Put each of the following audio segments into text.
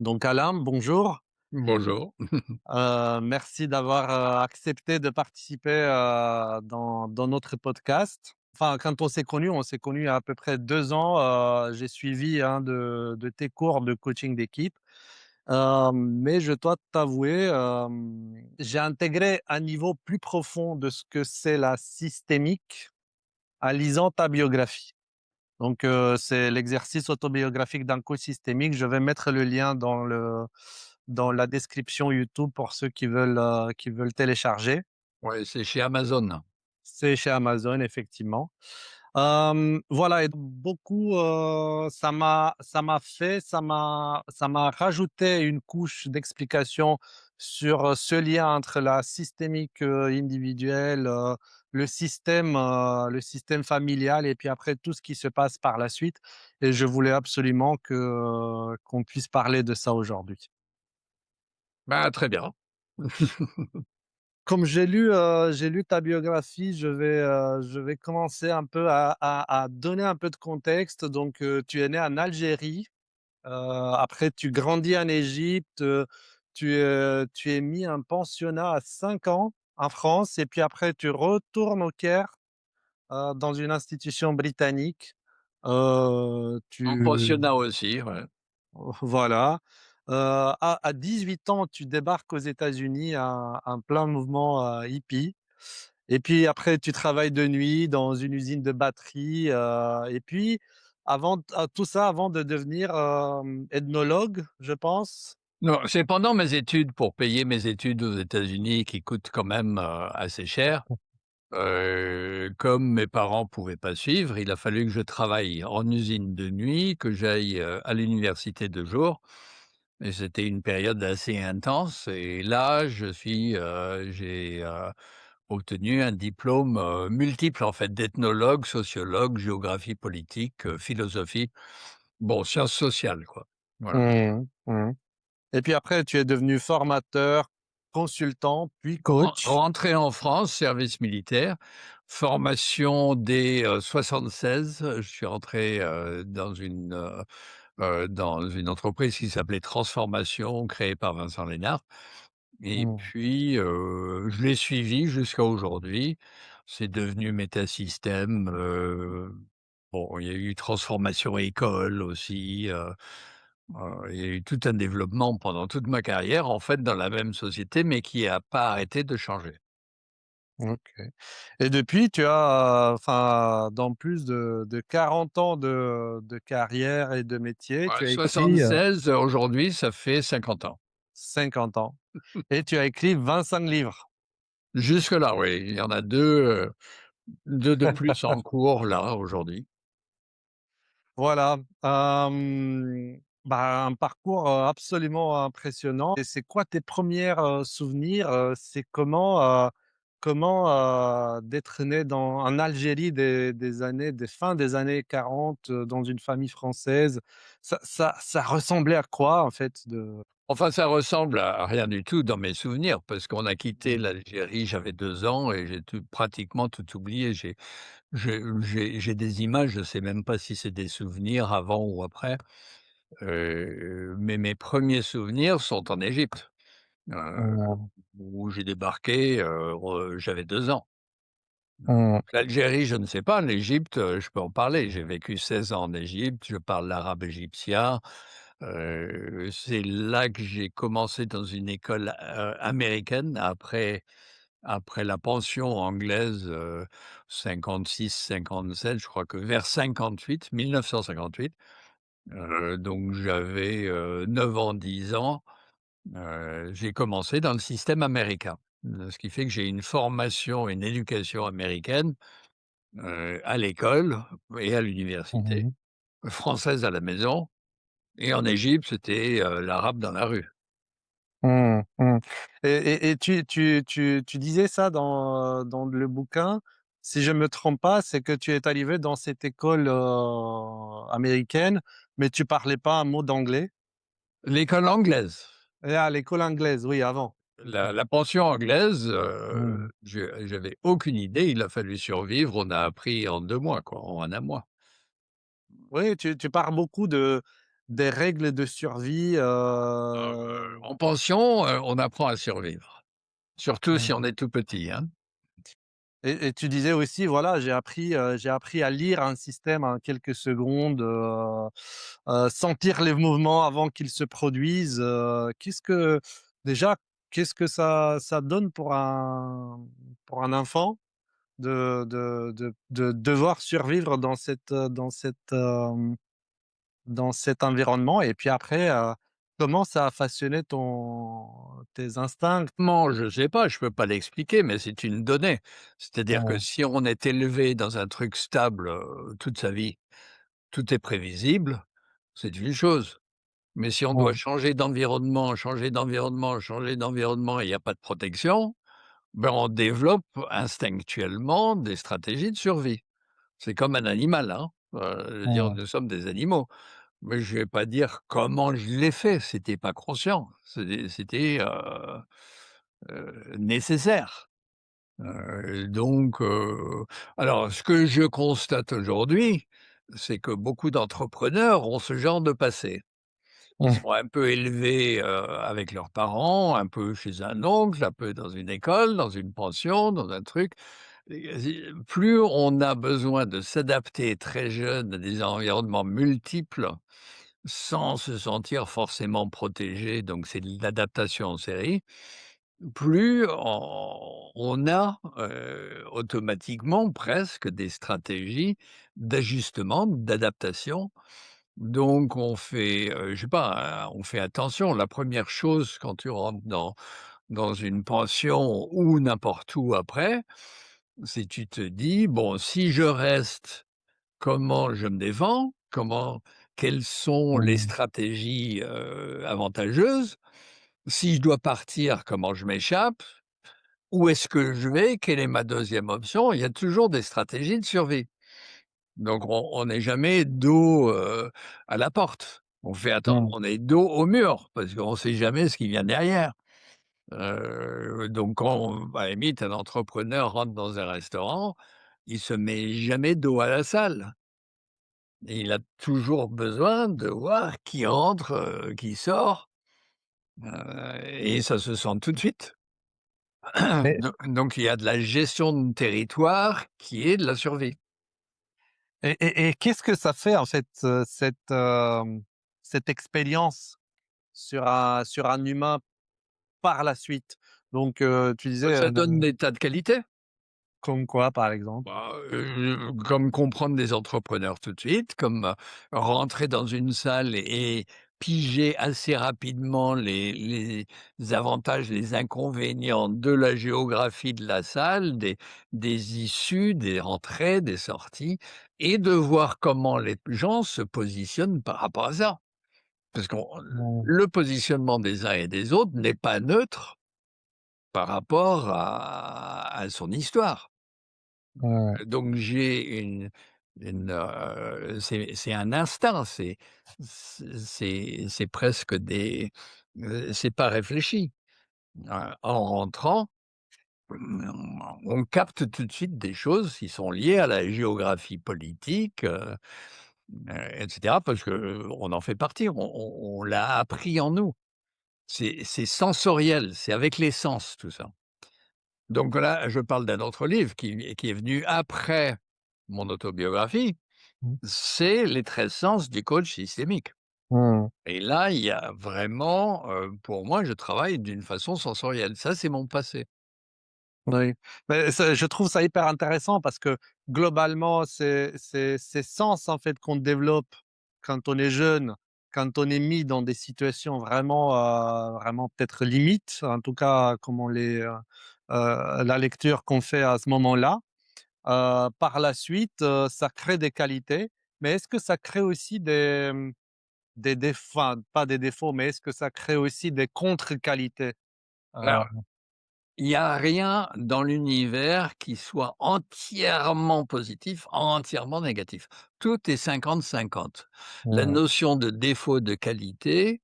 Donc Alain, bonjour. Bonjour. Merci d'avoir, accepté de participer, dans notre podcast. Enfin, quand on s'est connus il y a à peu près 2 ans, j'ai suivi un de tes cours de coaching d'équipe. Mais je dois t'avouer, j'ai intégré un niveau plus profond de ce que c'est la systémique en lisant ta biographie. Donc, c'est l'exercice autobiographique d'un coach systémique. Je vais mettre le lien dans la description YouTube pour ceux qui veulent télécharger. Ouais, c'est chez Amazon. C'est chez Amazon, effectivement. Voilà et donc beaucoup, ça m'a rajouté une couche d'explication sur, ce lien entre la systémique, individuelle, le système familial et puis après tout ce qui se passe par la suite et je voulais absolument qu'on puisse parler de ça aujourd'hui. Bah, très bien. Comme j'ai lu ta biographie, je vais commencer un peu à donner un peu de contexte. Donc, tu es né en Algérie, après tu grandis en Égypte, tu es mis un pensionnat à 5 ans en France et puis après tu retournes au Caire, dans une institution britannique. En Tu pensionnat aussi, ouais. Voilà. À 18 ans, tu débarques aux États-Unis en plein mouvement, hippie et puis après tu travailles de nuit dans une usine de batterie, et puis tout ça avant de devenir, ethnologue, je pense? Non, c'est pendant mes études, pour payer mes études aux États-Unis qui coûtent quand même, assez cher. Comme mes parents pouvaient pas suivre, il a fallu que je travaille en usine de nuit, que j'aille, à l'université de jour et c'était une période assez intense et là, j'ai, obtenu un diplôme, multiple en fait, d'ethnologue, sociologue, géographie politique, philosophie, bon, sciences sociales quoi. Voilà. Mmh mh. Mmh. Et puis après tu es devenu formateur, consultant, puis coach. Rentrée en France, service militaire, formation dès, 76, je suis rentré, dans une entreprise qui s'appelait Transformation, créée par Vincent Lénard et Mmh. puis, je l'ai suivi jusqu'à aujourd'hui. C'est devenu Métasystème, bon, il y a eu Transformation École aussi, il y a eu tout un développement pendant toute ma carrière, en fait, dans la même société, mais qui a pas arrêté de changer. OK. Et depuis, tu as, enfin, dans plus de 40 ans de carrière et de métier, tu Ouais, as écrit, 76, aujourd'hui, ça fait 50 ans. 50 ans et tu as écrit 25 livres. Jusque-là, oui, il y en a 2, 2 de plus en cours, là, aujourd'hui. Voilà, bah, un parcours, absolument impressionnant et c'est quoi tes premiers souvenirs, c'est comment, d'être né en Algérie des fins des années 40, dans une famille française? Ça ressemblait à quoi en fait de Enfin, ça ressemble à rien du tout dans mes souvenirs, parce qu'on a quitté mmh, l'Algérie, j'avais 2 ans et j'ai pratiquement tout oublié. J'ai des images, je sais même pas si c'est des souvenirs avant ou après, mais mes premiers souvenirs sont en Égypte, heu, mmh, où j'ai débarqué, j'avais 2 ans. mmh, L'Algérie, je ne sais pas. L'Égypte, je peux en parler. J'ai vécu 16 ans en Égypte, je parle l'arabe égyptien. C'est là que j'ai commencé dans une école, américaine après la pension anglaise, 56-57, je crois que vers 58, 1958. Donc j'avais, 9 ans, 10 ans. J'ai commencé dans le système américain. Ce qui fait que j'ai une formation, une éducation américaine. À l'école et à l'université, mmh. française à la maison et en Égypte, c'était, l'arabe dans la rue. Mmh, mmh. Et tu disais ça dans le bouquin, si je me trompe pas, c'est que tu es arrivé dans cette école, américaine, mais tu parlais pas un mot d'anglais? L'école anglaise, Et à l'école anglaise, oui, avant. la pension anglaise, Mmh. j'avais aucune idée, il a fallu survivre, on a appris en 2 mois quoi, en un mois. Oui, tu parles beaucoup de des règles de survie, En pension, on apprend à survivre, surtout si mmh. on est tout petit, hein. Et tu disais aussi, voilà, j'ai appris à lire un système en quelques secondes, sentir les mouvements avant qu'ils se produisent, déjà, qu'est-ce que ça donne pour un enfant de devoir survivre dans cet environnement? Et puis après, comment ça a façonné tes instincts? Non, je sais pas, je peux pas l'expliquer, mais c'est une donnée. C'est-à-dire que Mmh, si on est élevé dans un truc stable, toute sa vie, tout est prévisible, c'est une chose. Mais si on doit mmh, changer d'environnement et il y a pas de protection, ben, on développe instinctuellement des stratégies de survie. C'est comme un animal, hein, je veux dire, mmh, nous sommes des animaux. Mais je vais pas dire comment je l'ai fait, c'était pas conscient, c'était nécessaire. Donc alors ce que je constate aujourd'hui, c'est que beaucoup d'entrepreneurs ont ce genre de passé. Ils mmh, sont un peu élevés, avec leurs parents, un peu chez un oncle, un peu dans une école, dans une pension, dans un truc. Et plus on a besoin de s'adapter très jeune à des environnements multiples, sans se sentir forcément protégé, donc c'est de l'adaptation en série, plus on a, automatiquement presque des stratégies d'ajustement, d'adaptation. Donc on fait, je sais pas, on fait attention. La première chose quand tu rentres dans une pension ou n'importe où après, c'est tu te dis: «Bon, si je reste, comment je me défends? Quelles sont les mmh, stratégies, avantageuses? Si je dois partir, comment je m'échappe? Où est-ce que je vais? Quelle est ma deuxième option?» Il y a toujours des stratégies de survie. Donc on n'est jamais dos, à la porte. mmh. On est dos au mur parce qu'on ne sait jamais ce qui vient derrière. Donc quand, à la limite, un entrepreneur rentre dans un restaurant, il se met jamais dos à la salle et il a toujours besoin de voir qui rentre, qui sort, et ça se sent tout de suite. Mais Donc il y a de la gestion de territoire qui est de la survie. et qu'est-ce que ça fait, en fait, cette expérience sur un humain par la suite? Donc, tu disais, Ça donne des tas de qualités. comme quoi, par exemple? Bah, comme comprendre des entrepreneurs tout de suite, comme, rentrer dans une salle et piger assez rapidement les avantages, les inconvénients de la géographie de la salle, des issues, des entrées, des sorties et de voir comment les gens se positionnent par rapport à ça. Parce qu'on Mmh, le positionnement des uns et des autres n'est pas neutre par rapport à son histoire. ouais, Donc j'ai c'est un instinct, c'est presque c'est pas réfléchi. En rentrant, on capte tout de suite des choses qui sont liées à la géographie politique, et cetera, parce qu'on en fait partie, on l'a appris en nous. C'est sensoriel, c'est avec les sens tout ça. Donc là, je parle d'un autre livre qui est venu après mon autobiographie. mmh, C'est les 13 sens du coach systémique mmh. et là, il y a vraiment, pour moi, je travaille d'une façon sensorielle. Ça, c'est mon passé. Oui, mais je trouve ça hyper intéressant parce que globalement, c'est ces sens, en fait, qu'on développe quand on est jeune, quand on est mis dans des situations vraiment, vraiment peut-être limites, en tout cas comme on les, la lecture qu'on fait à ce moment-là. Par la suite, ça crée des qualités, mais est-ce que ça crée aussi des défauts, enfin, pas des défauts, mais est-ce que ça crée aussi des contre-qualités? Heu, Alors, il y a rien dans l'univers qui soit entièrement positif, entièrement négatif. Tout est 50-50. La mmh, notion de défaut, de qualité,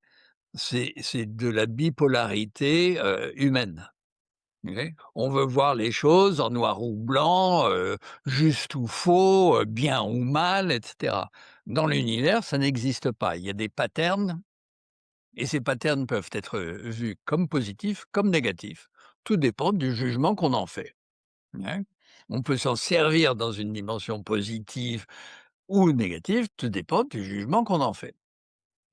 c'est de la bipolarité, humaine. OK. On veut voir les choses en noir ou blanc, juste ou faux, bien ou mal et cetera. Dans l'univers, ça n'existe pas. Il y a des patterns et ces patterns peuvent être, vus comme positifs, comme négatifs. Tout dépend du jugement qu'on en fait, hein. On peut s'en servir dans une dimension positive ou négative, tout dépend du jugement qu'on en fait,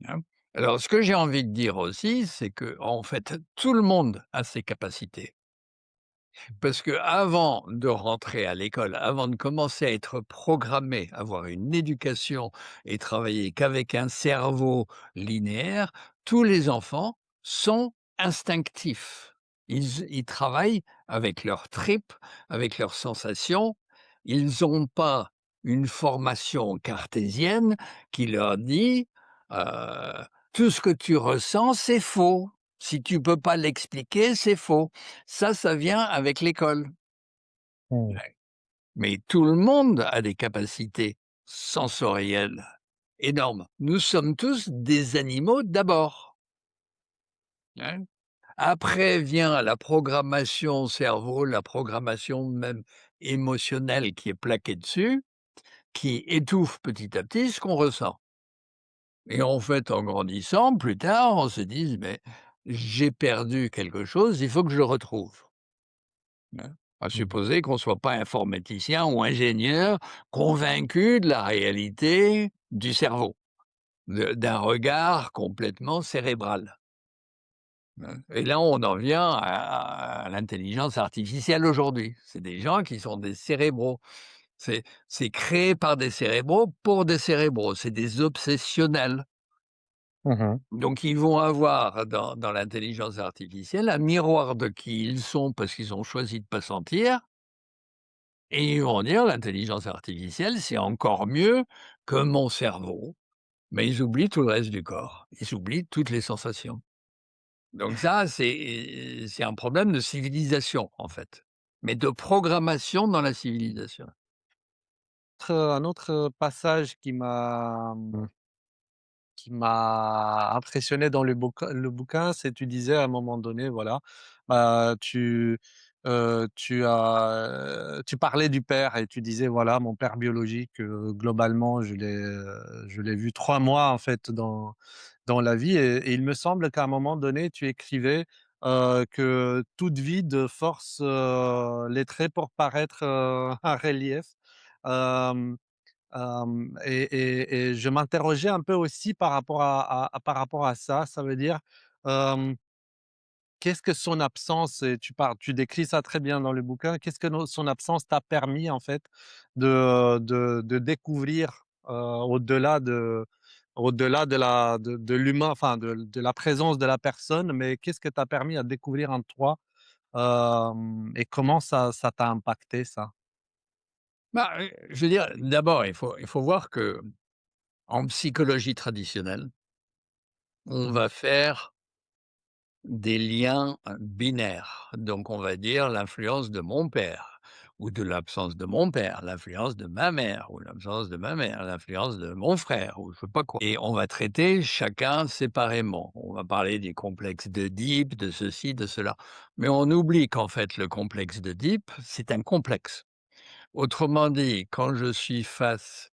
hein. Alors ce que j'ai envie de dire aussi, c'est que en fait, tout le monde a ses capacités. Parce que avant de rentrer à l'école, avant de commencer à être programmé, avoir une éducation et travailler qu'avec un cerveau linéaire, tous les enfants sont instinctifs. Ils travaillent avec leurs tripes, avec leurs sensations. Ils ont pas une formation cartésienne qui leur dit, heu: «Tout ce que tu ressens, c'est faux. Si tu peux pas l'expliquer, c'est faux». Ça vient avec l'école. Mmh. Ouais. Mais tout le monde a des capacités sensorielles énormes. Nous sommes tous des animaux d'abord, hein. Après vient la programmation cerveau, la programmation même émotionnelle qui est plaquée dessus, qui étouffe petit à petit ce qu'on ressent. Et en fait, en grandissant, plus tard, on se dit: «Mais j'ai perdu quelque chose, il faut que je le retrouve». Hein. À Mmh. supposer qu'on ne soit pas informaticien ou ingénieur convaincu de la réalité du cerveau, d'un regard complètement cérébral, hein. Et là, on en vient à l'intelligence artificielle aujourd'hui. C'est des gens qui sont des cérébraux. C'est créé par des cérébraux pour des cérébraux. C'est des obsessionnels. Mmh. Donc ils vont avoir dans l'intelligence artificielle un miroir de qui ils sont parce qu'ils ont choisi de pas sentir. Et ils vont dire: «L'intelligence artificielle, c'est encore mieux que mon cerveau», mais ils oublient tout le reste du corps. Ils oublient toutes les sensations. Donc ça, c'est un problème de civilisation, en fait, mais de programmation dans la civilisation. Un autre passage qui m'a impressionné dans le bouquin, c'est tu disais à un moment donné, voilà, bah, tu parlais du père et tu disais: «Voilà, mon père biologique, globalement, je l'ai vu 3 mois, en fait, dans la vie» et il me semble qu'à un moment donné, tu écrivais, que toute vide force, les traits pour paraître, un relief. Hem et je m'interrogeais un peu aussi par rapport par rapport à ça. Ça veut dire, hem, qu'est-ce que son absence et tu décris ça très bien dans le bouquin. Qu'est-ce que son absence t'a permis en fait de découvrir, au-delà de l'humain, enfin de la présence de la personne, mais qu'est-ce que t'a permis à découvrir en toi, et comment ça t'a impacté ça? Bah, je veux dire, d'abord, il faut voir que en psychologie traditionnelle, on Mmh. va faire des liens, binaires. Donc on va dire l'influence de mon père ou de l'absence de mon père, l'influence de ma mère ou l'absence de ma mère, l'influence de mon frère ou je sais pas quoi et on va traiter chacun séparément. On va parler des complexes d'Oedipe, de ceci, de cela. Mais on oublie qu'en fait le complexe d'Oedipe, c'est un complexe. Autrement dit, quand je suis face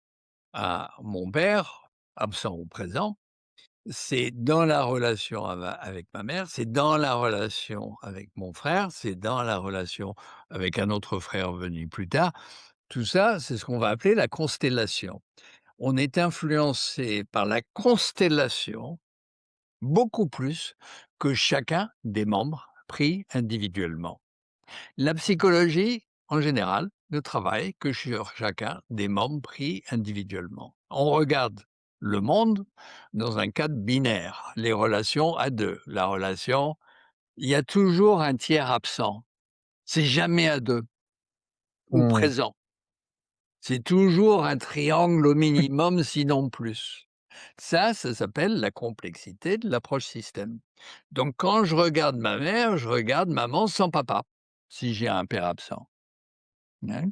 à mon père, absent ou présent, c'est dans la relation avec ma mère, c'est dans la relation avec mon frère, c'est dans la relation avec un autre frère venu plus tard. Tout ça, c'est ce qu'on va appeler la constellation. On est influencé par la constellation beaucoup plus que chacun des membres pris individuellement. La psychologie, en général, ne travaille que sur chacun des membres pris individuellement. On regarde le monde dans un cadre binaire, les relations à 2. La relation, il y a toujours un tiers absent. C'est jamais à 2 ou Mmh. présent. C'est toujours un triangle au minimum, sinon plus. Ça s'appelle la complexité de l'approche système. Donc quand je regarde ma mère, je regarde maman sans papa, si j'ai un père absent. Hein.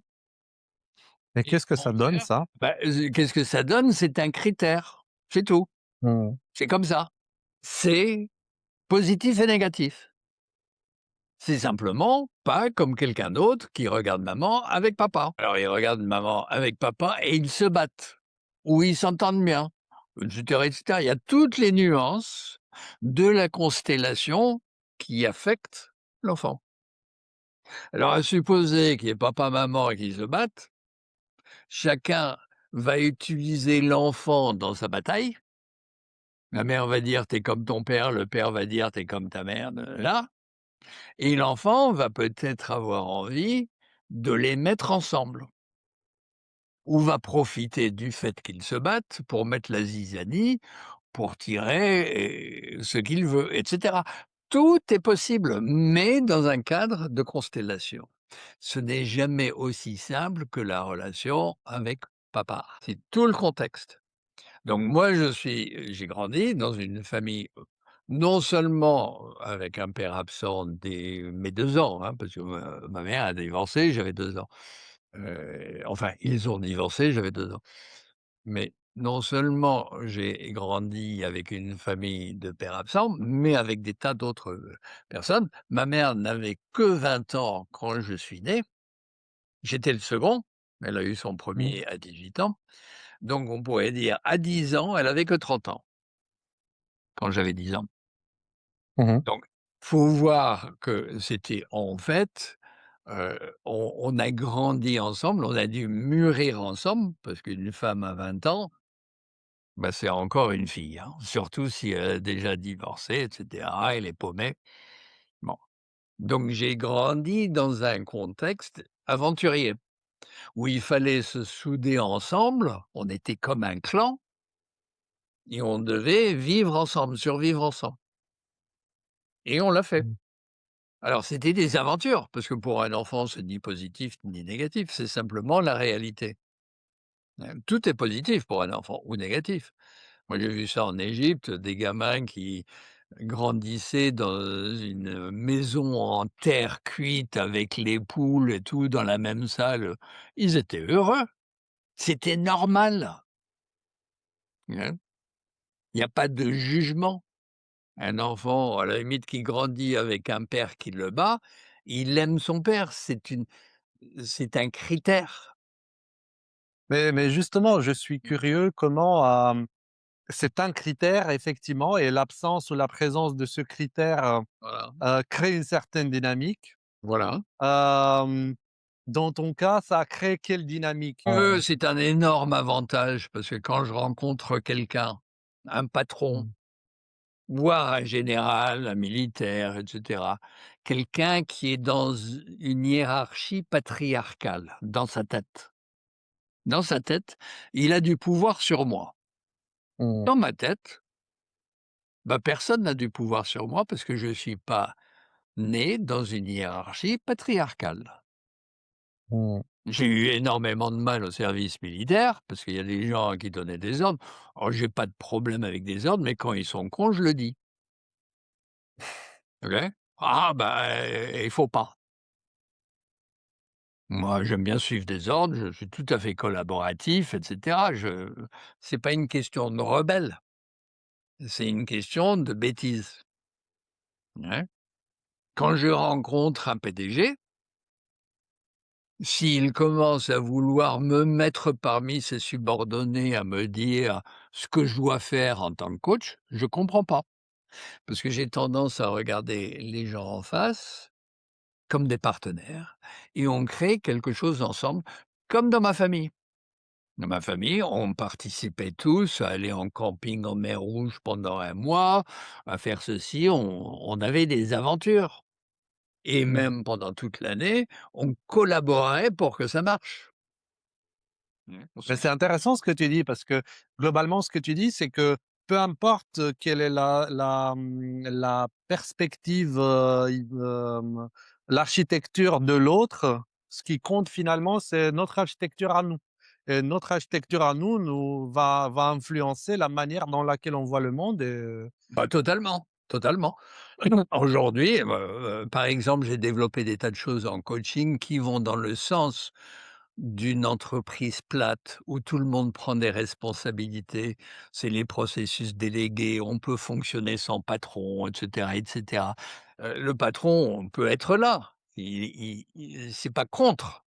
Et Et qu'est-ce que mon ça donne frère, ça? bah, qu'est-ce que ça donne? C'est un critère, c'est tout. Mmh. C'est comme ça. C'est positif et négatif. C'est simplement pas comme quelqu'un d'autre qui regarde maman avec papa. Alors ils regardent maman avec papa et ils se battent. où ils s'entendent bien, et cetera et cetera. Il y a toutes les nuances de la constellation qui affectent l'enfant. Alors à supposer qu'il y ait papa, maman et qu'ils se battent, chacun va utiliser l'enfant dans sa bataille. La mère va dire: «Tu es comme ton père», le père va dire: «Tu es comme ta mère», là. Et l'enfant va peut-être avoir envie de les mettre ensemble ou va profiter du fait qu'ils se battent pour mettre la zizanie, pour tirer ce qu'il veut et cetera. Tout est possible, mais dans un cadre de constellation. Ce n'est jamais aussi simple que la relation avec papa. C'est tout le contexte. Donc moi, j'ai grandi dans une famille, non seulement avec un père absent dès mes 2 ans, hein, parce que ma mère a divorcé, j'avais 2 ans. Enfin, ils ont divorcé, j'avais 2 ans. Mais non seulement j'ai grandi avec une famille de pères absents, mais avec des tas d'autres, personnes. Ma mère n'avait que 20 ans quand je suis né. J'étais le second. Elle a eu son Mmh. premier à 18 ans. Donc on pourrait dire à 10 ans, elle avait que 30 ans, quand j'avais 10 ans. Mmh. Donc faut voir que c'était en fait, on a grandi ensemble, on a dû mûrir ensemble parce qu'une femme à 20 ans, bah, c'est encore une fille, hein, surtout si elle a déjà divorcé et cetera, elle est paumée. Bon, donc j'ai grandi dans un contexte aventurier où il fallait se souder ensemble, on était comme un clan et on devait vivre ensemble, survivre ensemble et on l'a fait. Mmh. Alors c'était des aventures, parce que pour un enfant, c'est ni positif ni négatif, c'est simplement la réalité. Tout est positif pour un enfant ou négatif. Moi, j'ai vu ça en Égypte, des gamins qui grandissaient dans une maison en terre cuite avec les poules et tout dans la même salle, ils étaient heureux, c'était normal, hein. Il y a pas de jugement. Un enfant, à la limite, qui grandit avec un père qui le bat, il aime son père, c'est un critère. Mais justement, je suis curieux comment, c'est un critère effectivement et l'absence ou la présence de ce critère, Voilà. crée une certaine dynamique. Voilà. Hem, dans ton cas, ça a créé quelle dynamique? C'est un énorme avantage parce que quand je rencontre quelqu'un, un patron, Mmh. voire un général, un militaire et cetera, quelqu'un qui est dans une hiérarchie patriarcale dans sa tête. Dans sa tête, il a du pouvoir sur moi. Mmh. Dans ma tête, bah, personne n'a du pouvoir sur moi parce que je ne suis pas né dans une hiérarchie patriarcale. Mmh. J'ai eu énormément de mal au service militaire, parce qu'il y a des gens qui donnaient des ordres. Alors j'ai pas de problème avec des ordres, mais quand ils sont cons, je le dis, OK? Ah bah, il faut pas. Moi, j'aime bien suivre des ordres, je suis tout à fait collaboratif et cetera. Je C'est pas une question de rebelle, c'est une question de bêtise, ouais. Quand je rencontre un PDG, s'il commence à vouloir me mettre parmi ses subordonnés, à me dire ce que je dois faire en tant que coach, je comprends pas. Parce que j'ai tendance à regarder les gens en face comme des partenaires et on crée quelque chose ensemble, comme dans ma famille. Dans ma famille, on participait tous à aller en camping en mer Rouge pendant un mois, à faire ceci, on avait des aventures et Mmh. même pendant toute l'année, on collaborait pour que ça marche. Mmh. Mais c'est intéressant ce que tu dis parce que globalement, ce que tu dis, c'est que peu importe, quelle est la perspective, l'architecture de l'autre, ce qui compte finalement, c'est notre architecture à nous et notre architecture à nous va influencer la manière dans laquelle on voit le monde et Bah, totalement, totalement. Aujourd'hui, par exemple, j'ai développé des tas de choses en coaching qui vont dans le sens d'une entreprise plate où tout le monde prend des responsabilités. C'est les processus délégués, on peut fonctionner sans patron et cetera et cetera. Le patron, on peut être là, c'est pas contre,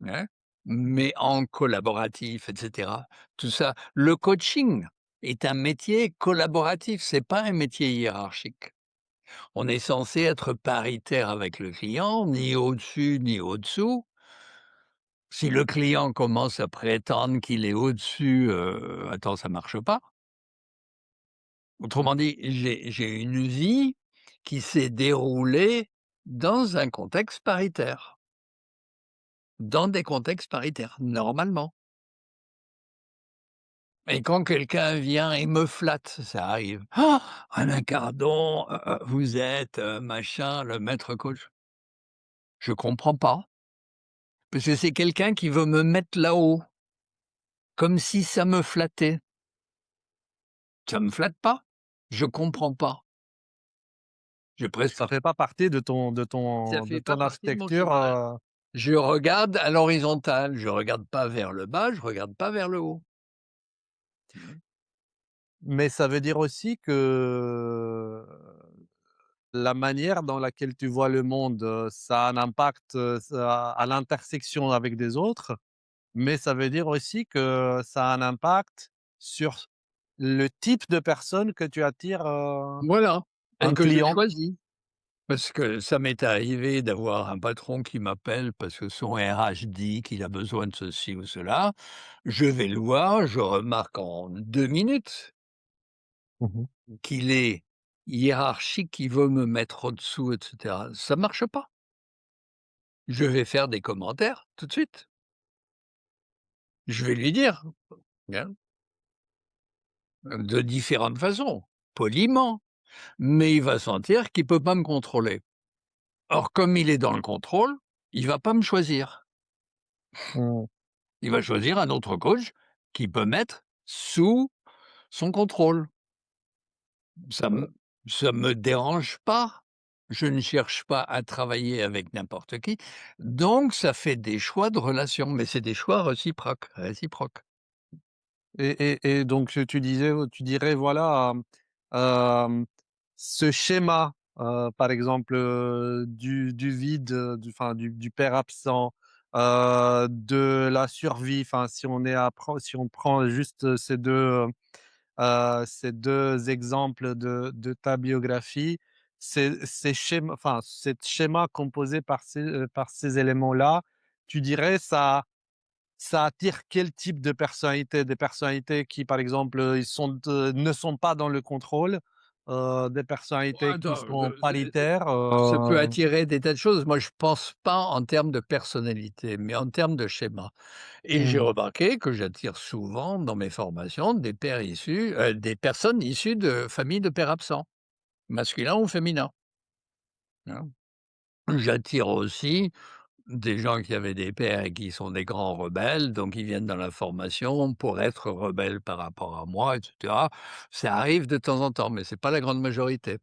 hein. mais en collaboratif et cetera. Tout ça. Le coaching est un métier collaboratif, c'est pas un métier hiérarchique. On est censé être paritaire avec le client, ni au-dessus ni au-dessous. Si le client commence à prétendre qu'il est au-dessus, attends, ça marche pas. Autrement dit, j'ai une vie qui s'est déroulée dans un contexte paritaire, dans des contextes paritaires, normalement. Et quand quelqu'un vient et me flatte, ça arrive: «Ah! Alain Cardon, vous êtes, machin, le maître coach». Je comprends pas, parce que c'est quelqu'un qui veut me mettre là-haut, comme si ça me flattait. Ça me flatte pas, je comprends pas. J'ai presque Ça fait pas partie Ça de fait pas ton partie de mon architecture, schéma. Je regarde à l'horizontale, je regarde pas vers le bas, je regarde pas vers le haut. Mmh. mais ça veut dire aussi que la manière dans laquelle tu vois le monde, ça a un impact, ça à l'intersection avec des autres, mais ça veut dire aussi que ça a un impact sur le type de personne que tu attires, Voilà, et un que je client. choisis. Parce que ça m'est arrivé d'avoir un patron qui m'appelle parce que son RH dit qu'il a besoin de ceci ou cela. Je vais le voir, je remarque en 2 minutes Mmh mh. qu'il est hiérarchique, qu'il veut me mettre au-dessous et cetera. Ça marche pas. Je vais faire des commentaires tout de suite. Je vais lui dire, hein, de différentes façons, poliment, mais il va sentir qu'il peut pas me contrôler. Or, comme il est dans le contrôle, il va pas me choisir. Mmh. Il va choisir un autre coach qui peut mettre sous son contrôle. Ça me ça me dérange pas. Je ne cherche pas à travailler avec n'importe qui, donc ça fait des choix de relations, mais c'est des choix réciproques. Et donc tu disais, tu dirais voilà, ce schéma, par exemple, du vide, du père absent, de la survie, enfin si on prend juste ces 2 exemples de ta biographie, cet schéma composé par ces éléments-là, tu dirais ça attire quel type de personnalité? Des personnalités qui, par exemple, ne sont pas dans le contrôle, des personnalités qui Attends, sont paritaires, ça peut attirer des tas de choses. Moi, je pense pas en termes de personnalité, mais en termes de schéma, et j'ai mmh, remarqué que j'attire souvent dans mes formations des personnes issues de familles de pères absents, masculins ou féminins, hein. J'attire aussi des gens qui avaient des pères et qui sont des grands rebelles, donc ils viennent dans la formation pour être rebelles par rapport à moi et cetera. Ça arrive de temps en temps, mais c'est pas la grande majorité.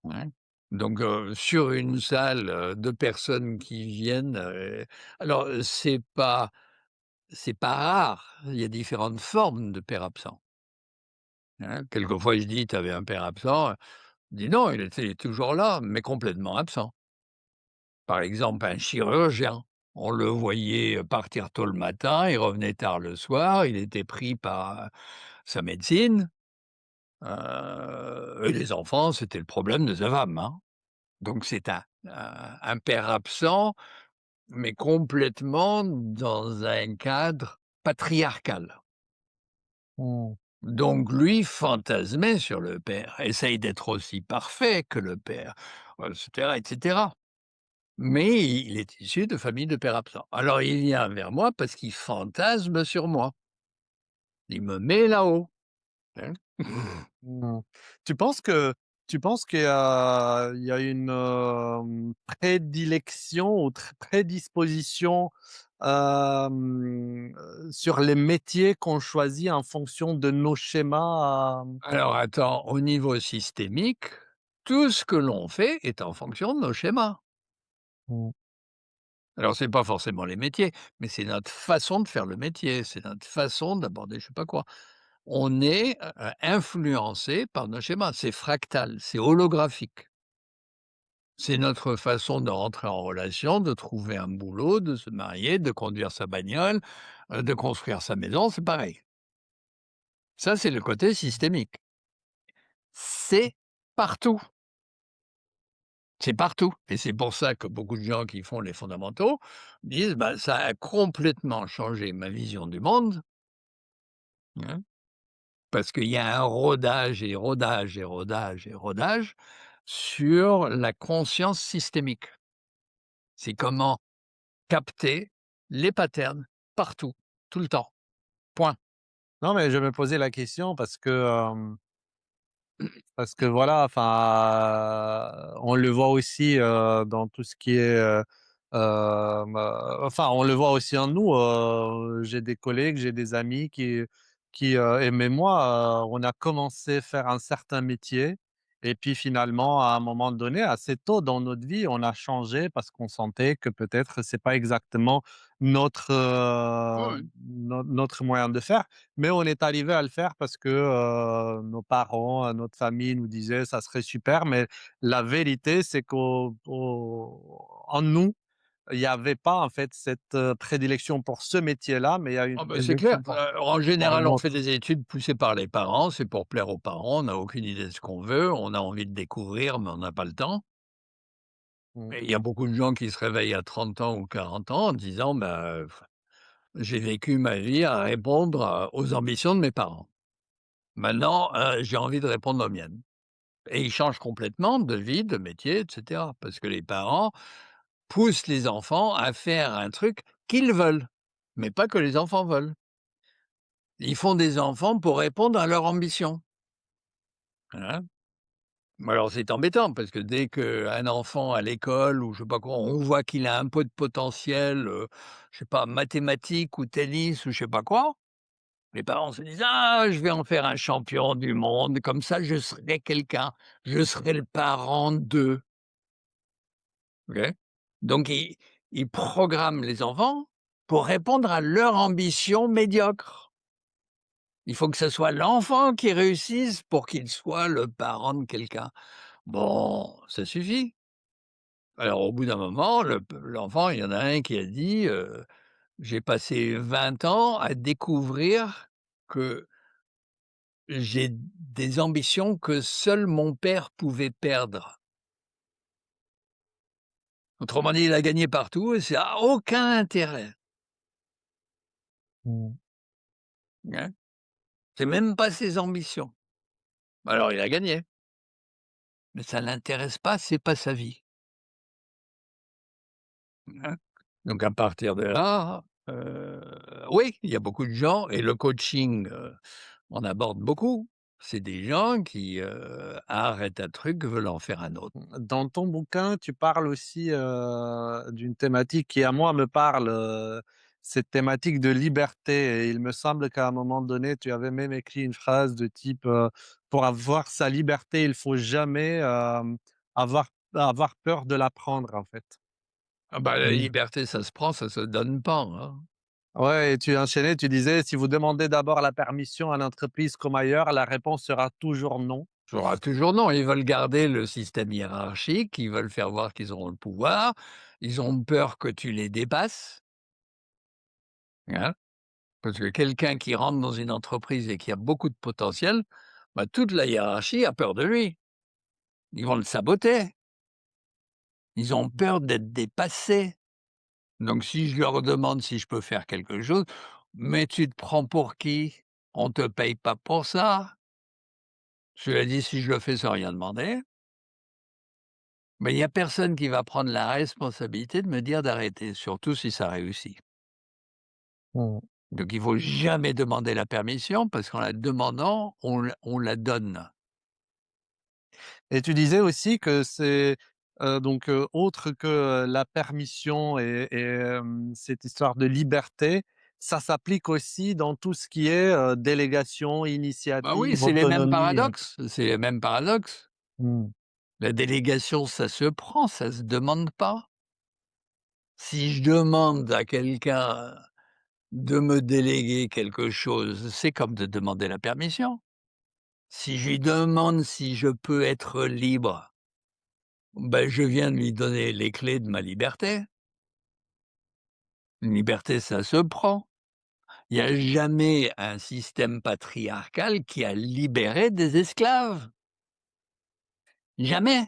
Ouais. Donc sur une salle, de personnes qui viennent, alors, c'est pas rare, il y a différentes formes de pères absents, hein. Quelquefois je dis: «Tu avais un père absent?» Il dit: «Non, il est toujours là, mais complètement absent». Par exemple, un chirurgien, on le voyait partir tôt le matin, il revenait tard le soir, il était pris par, sa médecine, et les enfants, c'était le problème de sa femme, hein. Donc c'est un père absent, mais complètement dans un cadre patriarcal. mmh, Donc lui fantasmait sur le père, essaye d'être aussi parfait que le père, et cetera. Mais il est issu de famille de pères absents. Alors il vient vers moi parce qu'il fantasme sur moi. Il me met là-haut, hein. mmh. Tu penses que il y a une, prédilection ou prédisposition, sur les métiers qu'on choisit en fonction de nos schémas, Alors attends, au niveau systémique, tout ce que l'on fait est en fonction de nos schémas. mmh, Alors c'est pas forcément les métiers, mais c'est notre façon de faire le métier, c'est notre façon d'aborder je sais pas quoi. On est, influencé par nos schémas, c'est fractal, c'est holographique. C'est notre façon de rentrer en relation, de trouver un boulot, de se marier, de conduire sa bagnole, de construire sa maison, c'est pareil. Ça, c'est le côté systémique. C'est partout, c'est partout et c'est pour ça que beaucoup de gens qui font les fondamentaux disent: «Bah, ça a complètement changé ma vision du monde», hein, parce qu'il y a un rodage et rodage et rodage et rodage sur la conscience systémique. C'est comment capter les patterns partout, tout le temps, point. Non, mais je me posais la question parce que voilà, enfin, on le voit aussi, dans tout ce qui est, enfin, on le voit aussi en nous, j'ai des collègues, j'ai des amis qui et même moi, on a commencé à faire un certain métier et puis finalement, à un moment donné, assez tôt dans notre vie, on a changé parce qu'on sentait que peut-être c'est pas exactement notre, Ouais, ouais. notre moyen de faire. Mais on est arrivé à le faire parce que, nos parents, notre famille nous disaient: «Ça serait super», mais la vérité, c'est en nous, il y avait pas, en fait, cette, prédilection pour ce métier-là, mais il y a une Ah bah, c'est clair, prédilection en pour général, un on fait autre. des études poussées par les parents, c'est pour plaire aux parents, on n'a aucune idée de ce qu'on veut, on a envie de découvrir, mais on n'a pas le temps Mmh. et il y a beaucoup de gens qui se réveillent à 30 ans ou 40 ans en disant: «Bah, j'ai vécu ma vie à répondre, aux ambitions de mes parents. Maintenant, j'ai envie de répondre aux miennes» et ils changent complètement de vie, de métier et cetera parce que les parents poussent les enfants à faire un truc qu'ils veulent, mais pas que les enfants veulent. Ils font des enfants pour répondre à leur ambition, hein. Mais alors c'est embêtant parce que dès qu'un enfant à l'école ou je sais pas quoi, on voit qu'il a un peu de potentiel, je sais pas, mathématiques ou tennis ou je sais pas quoi, les parents se disent: «Ah, je vais en faire un champion du monde, comme ça je serai quelqu'un, je serai le parent de». OK? Donc ils programment les enfants pour répondre à leur ambition médiocre. Il faut que ce soit l'enfant qui réussisse pour qu'il soit le parent de quelqu'un. Bon, ça suffit. Alors au bout d'un moment, l'enfant, il y en a un qui a dit, «J'ai passé 20 ans à découvrir que j'ai des ambitions que seul mon père pouvait perdre». Autrement dit, il a gagné partout et ça a aucun intérêt, Mmh. hein. C'est même pas ses ambitions. Alors il a gagné, mais ça l'intéresse pas, c'est pas sa vie, hein. Donc à partir de là, oui, il y a beaucoup de gens et le coaching, on aborde beaucoup. C'est des gens qui, arrêtent un truc, veulent en faire un autre. Dans ton bouquin, tu parles aussi, d'une thématique qui, à moi, me parle, cette thématique de liberté et il me semble qu'à un moment donné, tu avais même écrit une phrase de type, «Pour avoir sa liberté, il faut jamais, avoir avoir peur de la prendre», en fait. Ah bah, la Mmh. liberté, ça se prend, ça se donne pas, hein. Ouais et tu enchaînais, tu disais: «Si vous demandez d'abord la permission à l'entreprise comme ailleurs, la réponse sera toujours non». Tu auras toujours non, ils veulent garder le système hiérarchique, ils veulent faire voir qu'ils auront le pouvoir, ils ont peur que tu les dépasses, hein. Parce que quelqu'un qui rentre dans une entreprise et qui a beaucoup de potentiel, bah, toute la hiérarchie a peur de lui. Ils vont le saboter. Ils ont peur d'être dépassés. Donc si je leur demande si je peux faire quelque chose: «Mais tu te prends pour qui? On te paye pas pour ça». Je lui ai dit: «Si je le fais sans rien demander». Mais il y a personne qui va prendre la responsabilité de me dire d'arrêter, surtout si ça réussit. Mmh. Donc il faut jamais demander la permission parce qu'en la demandant, on la donne. Et tu disais aussi que c'est, donc, autre que, la permission et cette histoire de liberté, ça s'applique aussi dans tout ce qui est, délégation, Bah oui, initiative, c'est les mêmes autonomie, paradoxes, c'est les mêmes paradoxes. mmh. La délégation, ça se prend, ça se demande pas. Si je demande à quelqu'un de me déléguer quelque chose, c'est comme de demander la permission. Si je lui demande si je peux être libre, Ben, je viens de lui donner les clés de ma liberté. Une liberté, ça se prend. Il y a jamais un système patriarcal qui a libéré des esclaves. Jamais.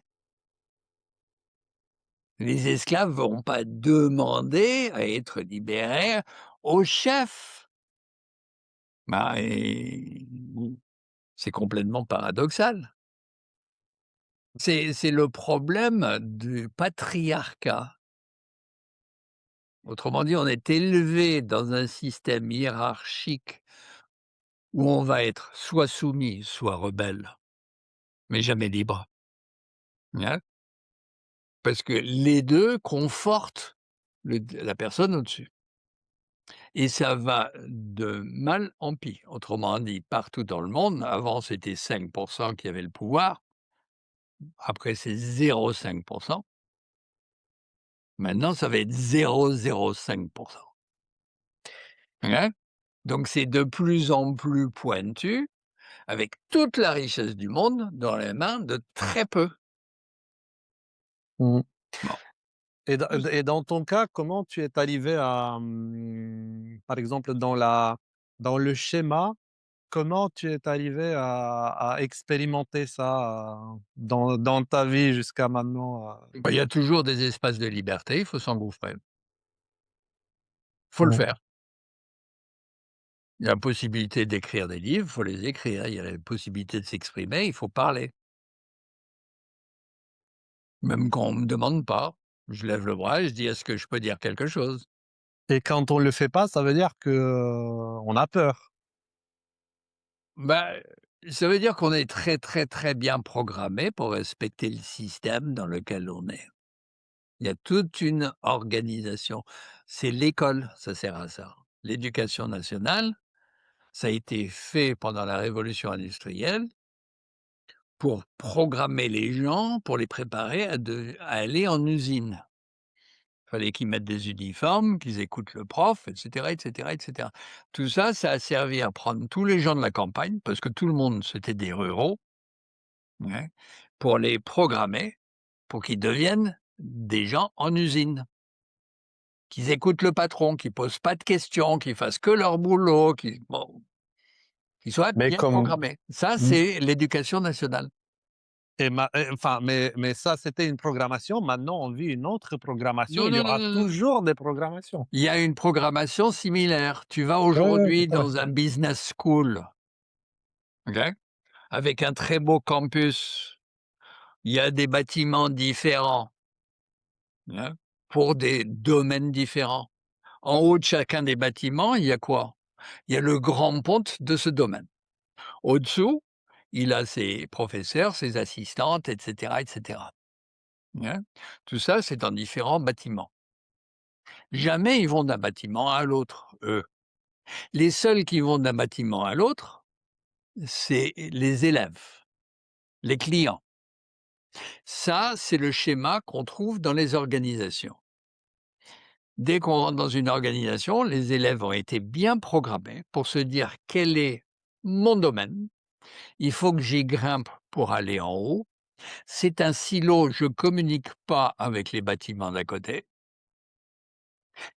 Les esclaves vont pas demander à être libérés au chef. Bah et c'est complètement paradoxal. C'est le problème du patriarcat. Autrement dit, on est élevé dans un système hiérarchique où on va être soit soumis, soit rebelle, mais jamais libre. Hein? Parce que les 2 confortent la personne au-dessus et ça va de mal en pis. Autrement dit, partout dans le monde, avant c'était 5 qui avaient le pouvoir, après c'est 0,5. Maintenant ça va être 0,05. Hein? Donc c'est de plus en plus pointu, avec toute la richesse du monde dans les mains de très peu. Mmh. Bon. Et dans ton cas, comment tu es arrivé à, par exemple, dans le schéma, comment tu es arrivé à expérimenter ça, dans ta vie jusqu'à maintenant, Bah, il y a toujours des espaces de liberté, il faut s'engouffrer. Faut le Mmh. faire. Il y a la possibilité d'écrire des livres, il faut les écrire. Il y a la possibilité de s'exprimer, il faut parler. Même quand on me demande pas, je lève le bras et je dis: «Est-ce que je peux dire quelque chose?» Et quand on le fait pas, ça veut dire que, on a peur. Bah, ça veut dire qu'on est très, très, très bien programmé pour respecter le système dans lequel on est. Il y a toute une organisation. C'est l'école, ça sert à ça. L'éducation nationale, ça a été fait pendant la révolution industrielle pour programmer les gens, pour les préparer à aller en usine. Fallait qu'ils mettent des uniformes, qu'ils écoutent le prof et cetera et cetera et cetera. Tout ça, ça a servi à prendre tous les gens de la campagne, parce que tout le monde, c'était des ruraux, ouais, pour les programmer, pour qu'ils deviennent des gens en usine. Qu'ils écoutent le patron, qu'ils posent pas de questions, qu'ils fassent que leur boulot, qu'ils soient Mais bien comme programmés. Ça, mmh c'est l'éducation nationale. enfin, mais ça, c'était une programmation. Maintenant, on vit une autre programmation. Non, Il y non, non, aura non, non. toujours des programmations. Il y a une programmation similaire. Tu vas Ouais, ouais, aujourd'hui tout à fait. dans un business school, OK? Avec un très beau campus. Il y a des bâtiments différents, hein, pour des domaines différents. En haut de chacun des bâtiments, il y a quoi? Il y a le grand ponte de ce domaine. Au-dessous, il a ses professeurs, ses assistantes et cetera, hein. Tout ça, c'est dans différents bâtiments. Jamais ils vont d'un bâtiment à l'autre, eux. Les seuls qui vont d'un bâtiment à l'autre, c'est les élèves, les clients. Ça, c'est le schéma qu'on trouve dans les organisations. Dès qu'on rentre dans une organisation, les élèves ont été bien programmés pour se dire: «Quel est mon domaine? Il faut que j'y grimpe pour aller en haut. C'est un silo, je communique pas avec les bâtiments d'à côté»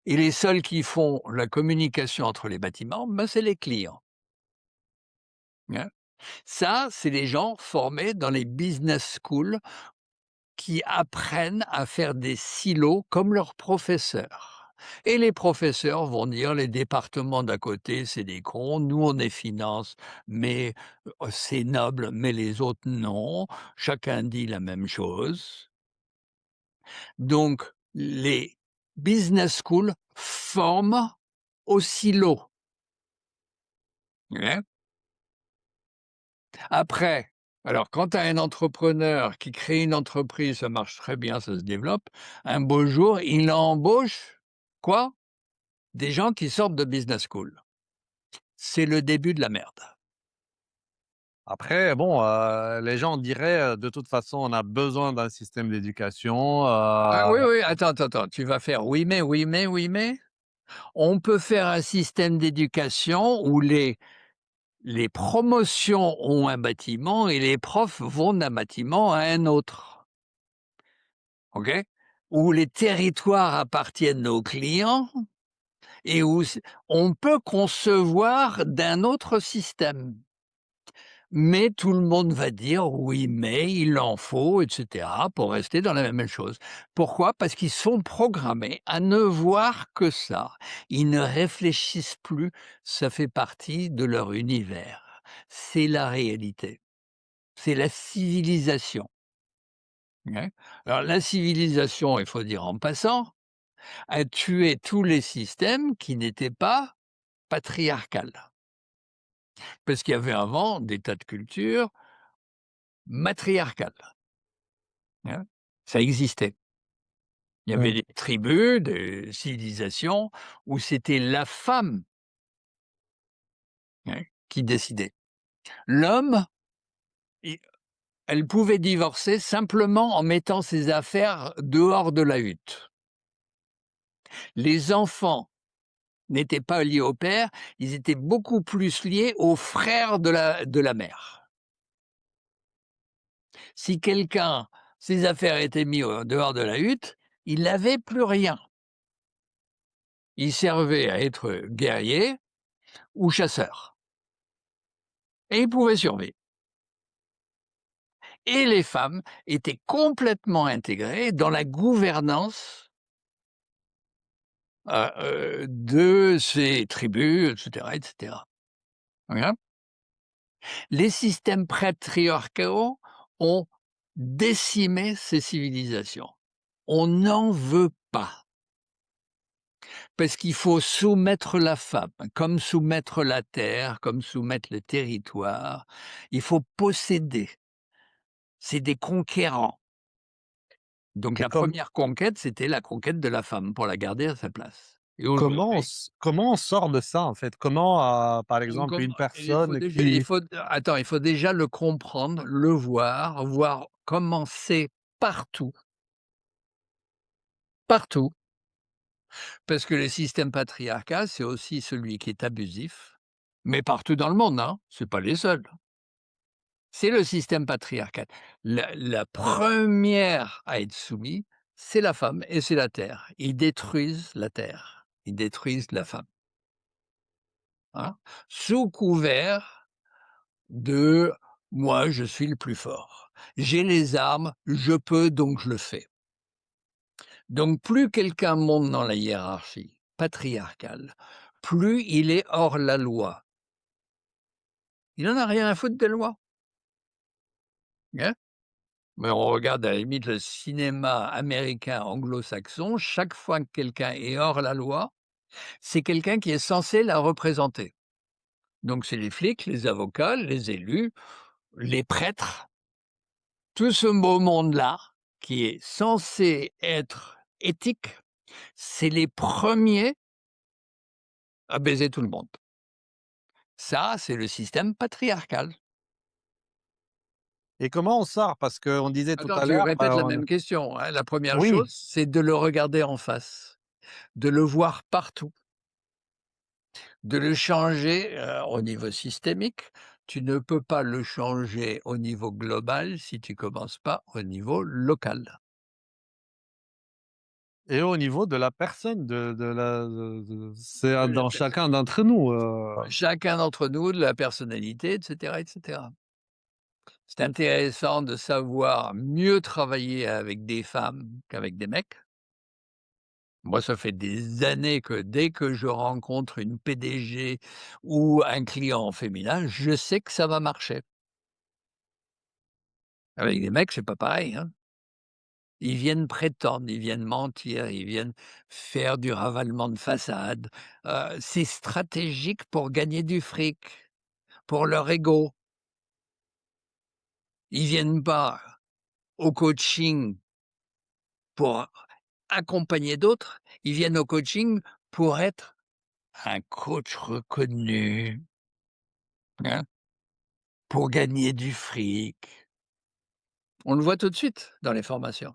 et les seuls qui font la communication entre les bâtiments, ben, c'est les clients, hein. Ça, c'est les gens formés dans les business schools qui apprennent à faire des silos comme leurs professeurs. Et les professeurs vont dire: «Les départements d'à côté, c'est des cons, nous on est finance, mais c'est noble, mais les autres non. Chacun dit la même chose». Donc les business schools forment au silo, hein. Après, alors quand tu as un entrepreneur qui crée une entreprise, ça marche très bien, ça se développe. Un beau jour, il embauche quoi? Des gens qui sortent de business school. C'est le début de la merde. Après, bon, les gens diraient, «De toute façon, on a besoin d'un système d'éducation», Ah oui, oui, attends, attends, attends, tu vas faire oui, mais, oui, mais, oui, mais. On peut faire un système d'éducation où les promotions ont un bâtiment et les profs vont d'un bâtiment à un autre. OK? Où les territoires appartiennent aux clients et où on peut concevoir d'un autre système. Mais tout le monde va dire: «Oui, mais il en faut» et cetera, pour rester dans la même chose. Pourquoi? Parce qu'ils sont programmés à ne voir que ça. Ils ne réfléchissent plus, ça fait partie de leur univers. C'est la réalité, c'est la civilisation, ouais. Alors la civilisation, il faut dire en passant, a tué tous les systèmes qui n'étaient pas patriarcales. Parce qu'il y avait avant des tas de cultures matriarcales, hein. Ça existait. Il y avait Mmh. des tribus, des civilisations où c'était la femme, hein, qui décidait. L'homme, i elle pouvait divorcer simplement en mettant ses affaires dehors de la hutte. Les enfants n'étaient pas liés au père, ils étaient beaucoup plus liés aux frères de la mère. Si quelqu'un ses affaires étaient mis au dehors de la hutte, il n'avait plus rien. Il servait à être guerrier ou chasseur et il pouvait survivre. Et les femmes étaient complètement intégrées dans la gouvernance, de ces tribus et cetera. Voilà. Les systèmes patriarcaux ont décimé ces civilisations. On n'en veut pas, parce qu'il faut soumettre la femme, comme soumettre la terre, comme soumettre le territoire. Il faut posséder, c'est des conquérants. Donc Et la première conquête, c'était la conquête de la femme pour la garder à sa place. Et aujourd'hui, comment on sort de ça, en fait? Comment, par exemple, une personne il qui faut attends, il faut déjà le comprendre, le voir, voir comment c'est partout, partout, parce que le système patriarcal, c'est aussi celui qui est abusif, mais partout dans le monde, hein, c'est pas les seuls. C'est le système patriarcal. La 1re à être soumis, c'est la femme et c'est la terre. Ils détruisent la terre, ils détruisent la femme, hein, sous couvert de: «Moi, je suis le plus fort. J'ai les armes, je peux, donc je le fais». Donc plus quelqu'un monte dans la hiérarchie patriarcale, plus il est hors la loi. Il en a rien à foutre des lois, hein. Mais on regarde à la limite le cinéma américain anglo-saxon, chaque fois que quelqu'un est hors la loi, c'est quelqu'un qui est censé la représenter. Donc c'est les flics, les avocats, les élus, les prêtres, tout ce beau monde-là qui est censé être éthique, c'est les premiers à baiser tout le monde. Ça, c'est le système patriarcal. et comment on sort? Parce qu'on disait tout Attends, à tu l'heure, répètes la même question, hein. La première oui. chose, c'est de le regarder en face, de le voir partout. De le changer, au niveau systémique, tu ne peux pas le changer au niveau global si tu commences pas au niveau local. Et au niveau de la personne, c'est De la dans personne. chacun d'entre nous, Chacun d'entre nous, de la personnalité et cetera et cetera. C'est intéressant de savoir mieux travailler avec des femmes qu'avec des mecs. Moi, ça fait des années que dès que je rencontre une PDG ou un client féminin, je sais que ça va marcher. Avec des mecs, c'est pas pareil, hein. Ils viennent prétendre, ils viennent mentir, ils viennent faire du ravalement de façade. C'est stratégique pour gagner du fric, pour leur ego. Ils viennent pas au coaching pour accompagner d'autres, ils viennent au coaching pour être un coach reconnu, hein, pour gagner du fric. On le voit tout de suite dans les formations.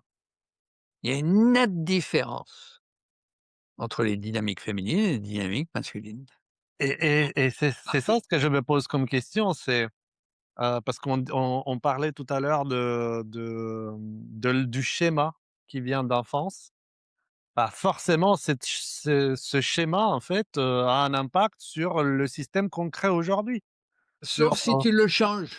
Il y a une nette différence entre les dynamiques féminines et les dynamiques masculines. et c'est ça ce que je me pose comme question, c'est, parce qu'on parlait tout à l'heure du schéma qui vient d'enfance, bah, forcément ce schéma en fait, a un impact sur le système qu'on crée aujourd'hui. Sauf si tu le changes.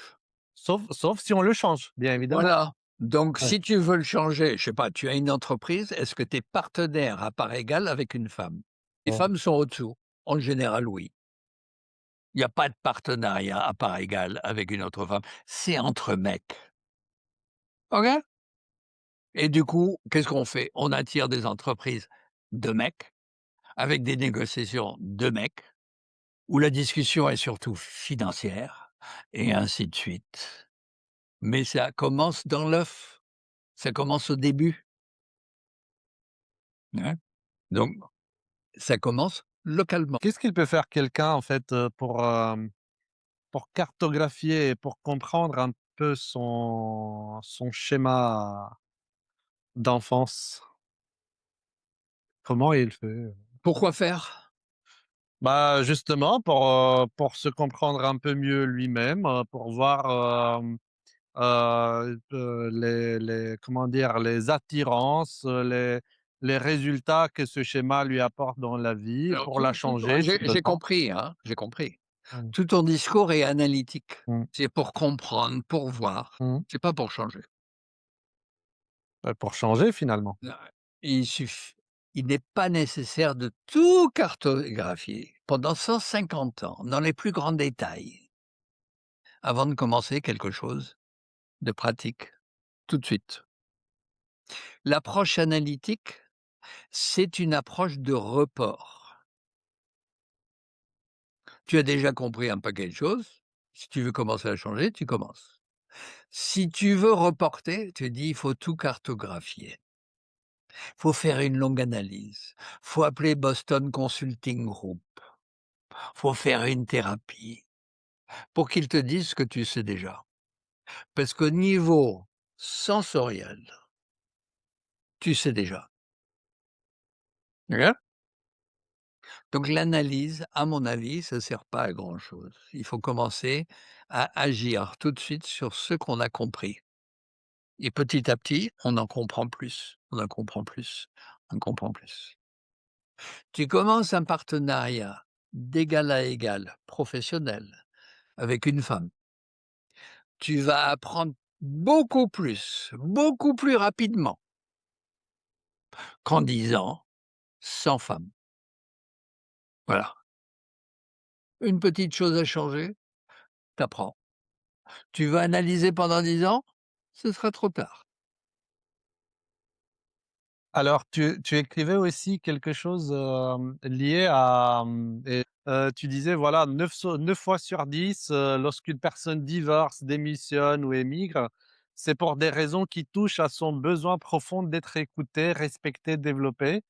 Sauf si on le change, bien évidemment. Voilà. Donc Ouais, si tu veux le changer, je sais pas, tu as une entreprise, est-ce que tu es partenaire à part égale avec une femme? Les ouais. femmes sont au-dessous. En général, oui. Il y a pas de partenariat à part égale avec une autre femme. C'est entre mecs. OK? Et du coup, qu'est-ce qu'on fait? On attire des entreprises de mecs, avec des négociations de mecs, où la discussion est surtout financière et ainsi de suite. Mais ça commence dans l'œuf, ça commence au début, hein. Donc ça commence localement. Qu'est-ce qu'il peut faire quelqu'un en fait, pour cartographier et pour comprendre un peu son schéma d'enfance? Comment il fait? Pourquoi faire? Bah, justement pour se comprendre un peu mieux lui-même, pour voir, les comment dire? Les attirances, les résultats que ce schéma lui apporte dans la vie, Alors pour la tout changer si j'ai besoin. compris, hein, j'ai compris. Mmh. Tout ton discours est analytique. Mmh. C'est pour comprendre, pour voir, Mmh. c'est pas pour changer. Bah, pour changer finalement. Ouais. Il suff il n'est pas nécessaire de tout cartographier pendant 150 ans, dans les plus grands détails, avant de commencer quelque chose de pratique, tout de suite. L'approche analytique, c'est une approche de report. Tu as déjà compris un paquet de choses. Si tu veux commencer à changer, tu commences. Si tu veux reporter, tu dis: «Il faut tout cartographier. Faut faire une longue analyse. Faut appeler Boston Consulting Group. Faut faire une thérapie», pour qu'ils te disent ce que tu sais déjà. Parce qu'au niveau sensoriel, tu sais déjà. OK? Donc l'analyse, à mon avis, ça sert pas à grand chose. Il faut commencer à agir tout de suite sur ce qu'on a compris et petit à petit, on en comprend plus, on en comprend plus, on comprend plus. Tu commences un partenariat d'égal à égal, professionnel, avec une femme. Tu vas apprendre beaucoup plus rapidement qu'en 10 ans, sans femme. Voilà. Une petite chose a changé, t'apprends. Tu vas analyser pendant 10 ans, ce sera trop tard. Alors tu écrivais aussi quelque chose, lié à, tu disais voilà 9 fois sur 10, lorsqu'une personne divorce, démissionne ou émigre, c'est pour des raisons qui touchent à son besoin profond d'être écouté, respecté, développé,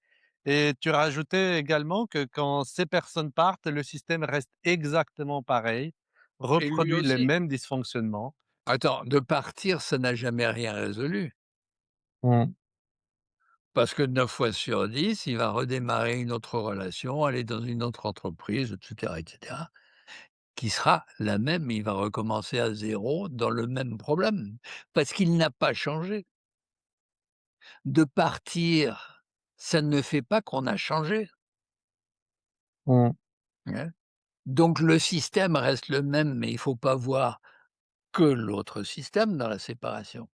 et tu rajoutais également que quand ces personnes partent, le système reste exactement pareil, Et lui reproduit les aussi. mêmes dysfonctionnements. Attends, de partir, ça n'a jamais rien résolu. Mmh. Parce que 9 fois sur 10, il va redémarrer une autre relation, aller dans une autre entreprise, et cetera, qui sera la même. Il va recommencer à zéro dans le même problème, parce qu'il n'a pas changé. De partir, ça ne fait pas qu'on a changé, Mmh. hein. Donc le système reste le même, mais il faut pas voir que l'autre système dans la séparation.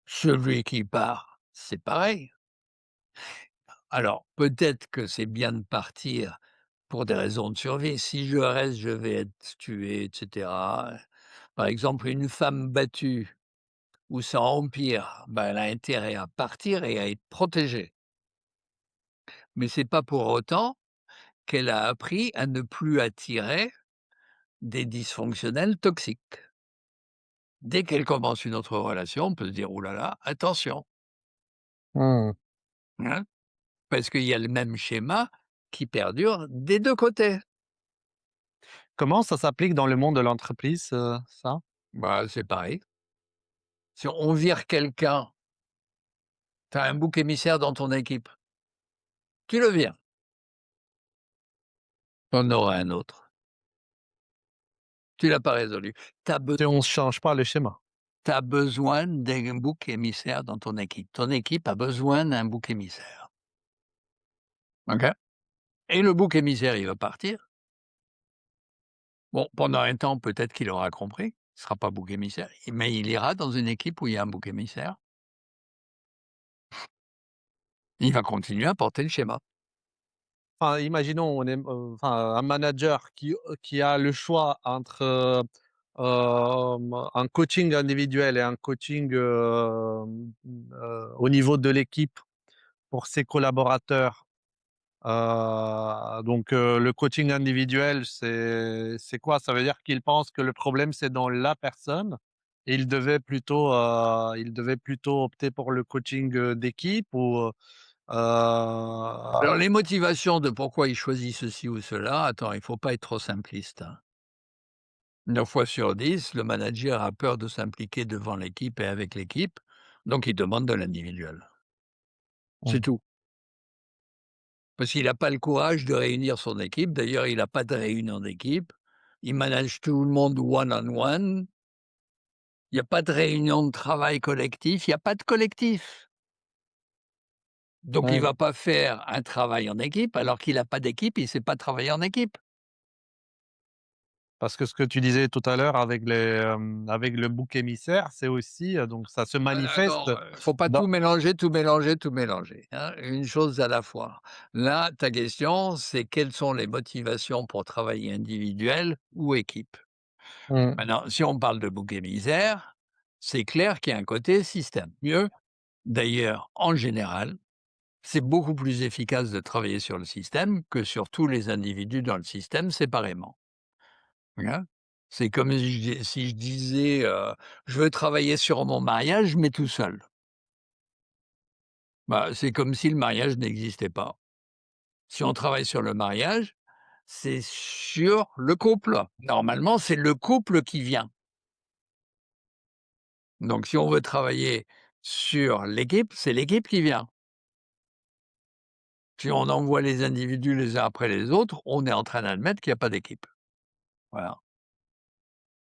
Celui qui part, c'est pareil. Alors, peut-être que c'est bien de partir pour des raisons de survie. Si je reste, je vais être tué et cetera. Par exemple, une femme battue où ça empire, bah, elle a intérêt à partir et à être protégée. Mais c'est pas pour autant qu'elle a appris à ne plus attirer des dysfonctionnels toxiques. Dès qu'elle commence une autre relation, on peut se dire: «Ouh là là, attention», Mmh. hein, parce qu'il y a le même schéma qui perdure des 2 côtés. Comment ça s'applique dans le monde de l'entreprise, ça? Bah, c'est pareil. Si on vire quelqu'un, tu as un bouc émissaire dans ton équipe, tu le vires, tu en auras un autre. Tu l'as pas résolu. Tu as Si on ne change pas le schéma. tu as besoin d'un bouc émissaire dans ton équipe. Ton équipe a besoin d'un bouc émissaire, OK? Et le bouc émissaire, il va partir. Bon, pendant un temps, peut-être qu'il aura compris, il sera pas bouc émissaire, mais il ira dans une équipe où il y a un bouc émissaire. Il va continuer à porter le schéma. Enfin, imaginons, on est, enfin, un manager qui a le choix entre, un coaching individuel et un coaching, au niveau de l'équipe pour ses collaborateurs. Le coaching individuel, c'est quoi? Ça veut dire qu'il pense que le problème, c'est dans la personne et il devait plutôt opter pour le coaching, d'équipe ou, Alors les motivations de pourquoi il choisit ceci ou cela, attends, il faut pas être trop simpliste, hein. 9 fois sur 10, le manager a peur de s'impliquer devant l'équipe et avec l'équipe, donc il demande de l'individuel. C'est mmh, tout. Parce qu'il a pas le courage de réunir son équipe. D'ailleurs, il a pas de réunion d'équipe. Il manage tout le monde one on one. Il y a pas de réunion de travail collectif, il y a pas de collectif. Donc il ouais, va pas faire un travail en équipe, alors qu'il a pas d'équipe, il sait pas travailler en équipe. parce que ce que tu disais tout à l'heure avec le bouc émissaire, c'est aussi, donc ça se manifeste D'accord, faut pas dans tout mélanger, tout mélanger, tout mélanger, hein, une chose à la fois. Là, ta question, c'est quelles sont les motivations pour travailler individuel ou équipe? mmh, Maintenant, si on parle de bouc émissaire, c'est clair qu'il y a un côté système. Mieux, d'ailleurs, en général, c'est beaucoup plus efficace de travailler sur le système que sur tous les individus dans le système séparément, hein. C'est comme si je disais, «Je veux travailler sur mon mariage, mais tout seul». Bah, c'est comme si le mariage n'existait pas. Si on travaille sur le mariage, c'est sur le couple. Normalement, c'est le couple qui vient. Donc si on veut travailler sur l'équipe, c'est l'équipe qui vient. Si on envoie les individus les uns après les autres, on est en train d'admettre qu'il y a pas d'équipe. Voilà.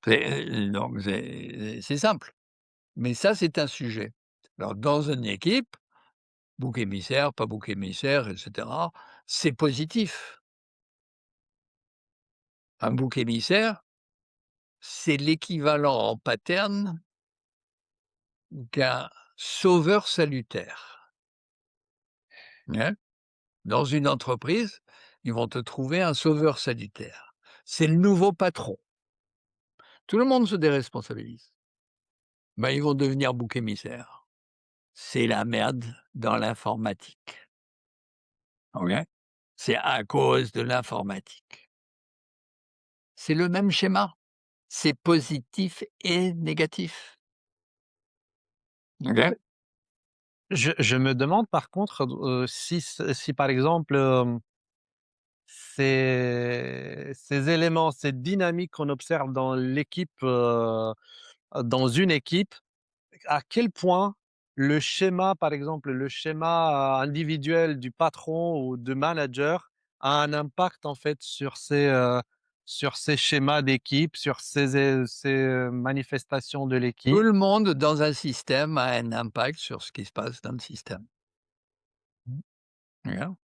Donc c'est simple. Mais ça, c'est un sujet. Alors dans une équipe, bouc émissaire, pas bouc émissaire et cetera, c'est positif. Un bouc émissaire, c'est l'équivalent en pattern qu'un sauveur salutaire, hein. Dans une entreprise, ils vont te trouver un sauveur salutaire. C'est le nouveau patron. Tout le monde se déresponsabilise. Ben, ils vont devenir bouc émissaire. C'est la merde dans l'informatique, OK? C'est à cause de l'informatique. C'est le même schéma, c'est positif et négatif, OK? je me demande par contre, si par exemple, ces éléments, cette dynamique qu'on observe dans l'équipe, dans une équipe, à quel point le schéma, par exemple, le schéma, individuel du patron ou de manager a un impact en fait sur ces schémas d'équipe, sur ces manifestations de Tout l'équipe? le monde dans un système a un impact sur ce qui se passe dans le système, Mmh. OK?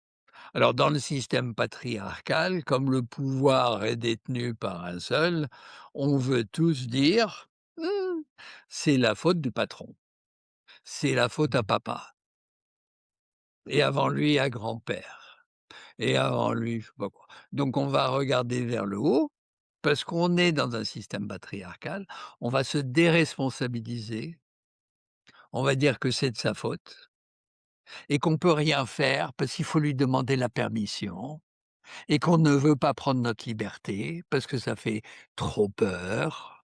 Alors dans le système patriarcal, comme le pouvoir est détenu par un seul, on veut tous dire: «Mmh, c'est la faute du patron, c'est la faute à Mmh. papa et avant lui à grand-père et avant lui je sais pas quoi». Donc on va regarder vers le haut, parce qu'on est dans un système patriarcal, on va se déresponsabiliser, on va dire que c'est de sa faute et qu'on peut rien faire parce qu'il faut lui demander la permission. Et qu'on ne veut pas prendre notre liberté parce que ça fait trop peur.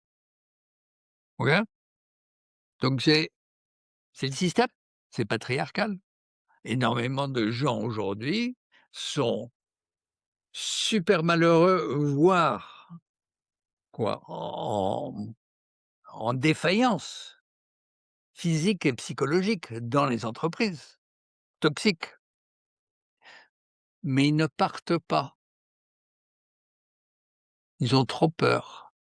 OK? Donc c'est le système, c'est patriarcal. Énormément de gens aujourd'hui sont super malheureux, voire quoi, en défaillance physique et psychologique dans les entreprises, toxiques, mais ils ne partent pas. Ils ont trop peur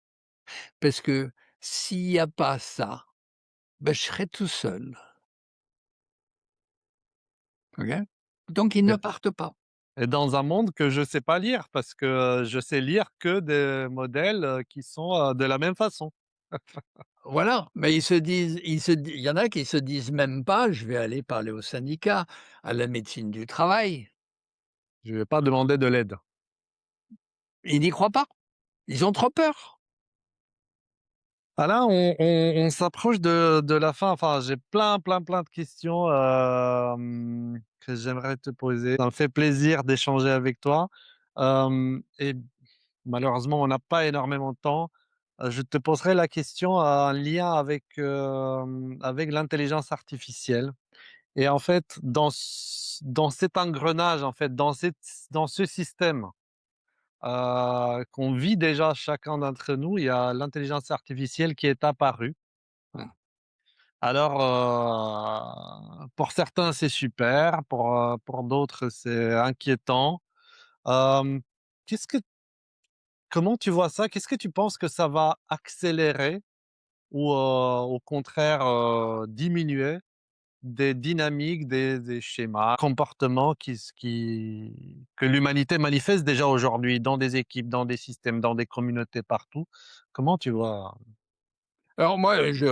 parce que s'il y a pas ça, ben je serai tout seul, OK? Donc ils ne Et partent pas. et dans un monde que je sais pas lire parce que, je sais lire que des modèles, qui sont, de la même façon. Voilà, mais il y en a qui se disent même pas: «Je vais aller parler au syndicat, à la médecine du travail». Je vais pas demander de l'aide. Ils n'y croient pas, ils ont trop peur. Ah là, on s'approche de la fin. Enfin, j'ai plein, plein, plein de questions, que j'aimerais te poser. Ça me fait plaisir d'échanger avec toi, et malheureusement, on n'a pas énormément de temps. Je te poserai la question en lien avec, avec l'intelligence artificielle et en fait, dans cet engrenage, en fait, dans ce système, qu'on vit déjà chacun d'entre nous, il y a l'intelligence artificielle qui est apparue. Mmh. Alors, pour certains, c'est super, pour d'autres, c'est inquiétant. Hem, qu'est-ce que comment tu vois ça? Qu'est-ce que tu penses que ça va accélérer ou, au contraire, diminuer des dynamiques, des schémas, comportements que l'humanité manifeste déjà aujourd'hui dans des équipes, dans des systèmes, dans des communautés partout? Comment tu vois? Alors moi, je,